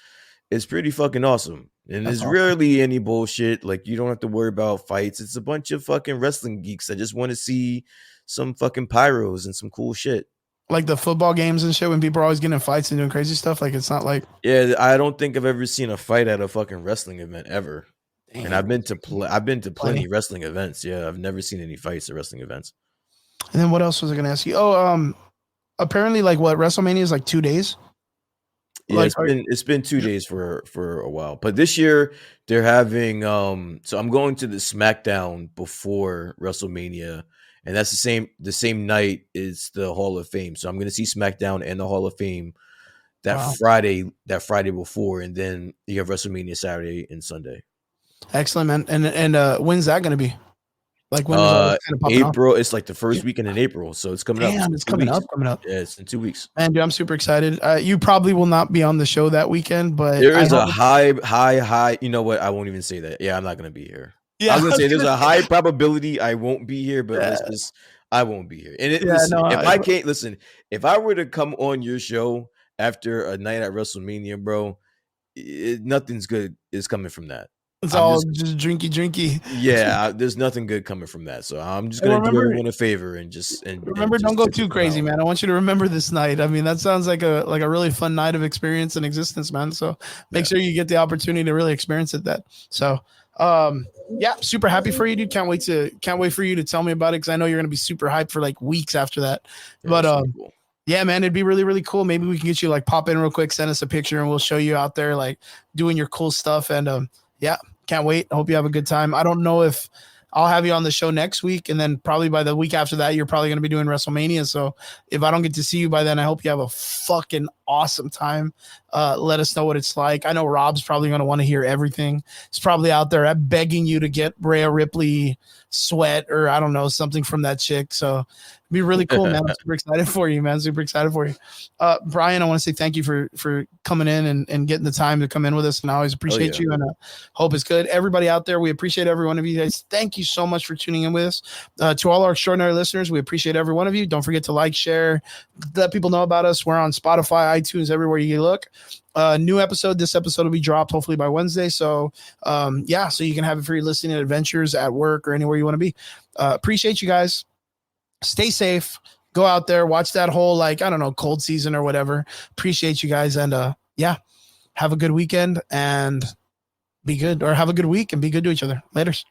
pretty fucking awesome. And there's rarely any bullshit. Like, you don't have to worry about fights. It's a bunch of fucking wrestling geeks that just want to see some fucking pyros and some cool shit. Like the football games and shit when people are always getting in fights and doing crazy stuff. Like, it's not like... Yeah, I don't think I've ever seen a fight at a fucking wrestling event ever. Damn. And I've been to plenty wrestling events. Yeah, I've never seen any fights at wrestling events. And then what else was I going to ask you? Apparently, like, what, WrestleMania is like 2 days? Yeah, it's been 2 days for a while. But this year they're having so I'm going to the SmackDown before WrestleMania, and that's the same night is the Hall of Fame. So I'm going to see SmackDown and the Hall of Fame Friday before, and then you have WrestleMania Saturday and Sunday. Excellent, man. And when's that going to be? Like, when is that kind of April off? It's like the first weekend in April, so it's coming up. Damn, it's coming up. Yeah, it's in 2 weeks. Man, dude, I'm super excited. You probably will not be on the show that weekend, but there is a high. You know what? I won't even say that. Yeah, I'm not going to be here. Yeah, I was going to say there's a high probability I won't be here, but I won't be here. And if I were to come on your show after a night at WrestleMania, bro, nothing's good is coming from that. It's all just drinky. Yeah, there's nothing good coming from that. So I'm just gonna do everyone a favor and remember. Don't go too crazy, man. I want you to remember this night. I mean, that sounds like a really fun night of experience and existence, man. So make sure you get the opportunity to really experience it. So, super happy for you, dude. Can't wait for you to tell me about it, because I know you're gonna be super hyped for like weeks after that. Yeah, but cool. Yeah, man, it'd be really, really cool. Maybe we can get you like pop in real quick, send us a picture, and we'll show you out there like doing your cool stuff. And can't wait. I hope you have a good time. I don't know if I'll have you on the show next week, and then probably by the week after that, you're probably going to be doing WrestleMania. So if I don't get to see you by then, I hope you have a fucking awesome time. Let us know what it's like. I know Rob's probably going to want to hear everything. He's probably out there begging you to get Rhea Ripley sweat, or I don't know, something from that chick. So it'd be really cool, man. I'm super excited for you, man. Super excited for you. Brian, I want to say thank you for coming in and getting the time to come in with us. And I always appreciate you, and hope it's good. Everybody out there, we appreciate every one of you guys. Thank you so much for tuning in with us. To all our extraordinary listeners, we appreciate every one of you. Don't forget to like, share, let people know about us. We're on Spotify, iTunes, everywhere you look. New episode. This episode will be dropped hopefully by Wednesday. So, so you can have it for your listening adventures at work or anywhere you want to be. Appreciate you guys. Stay safe. Go out there, watch that whole, cold season or whatever. Appreciate you guys. And have a good weekend and be good, or have a good week and be good to each other. Laters.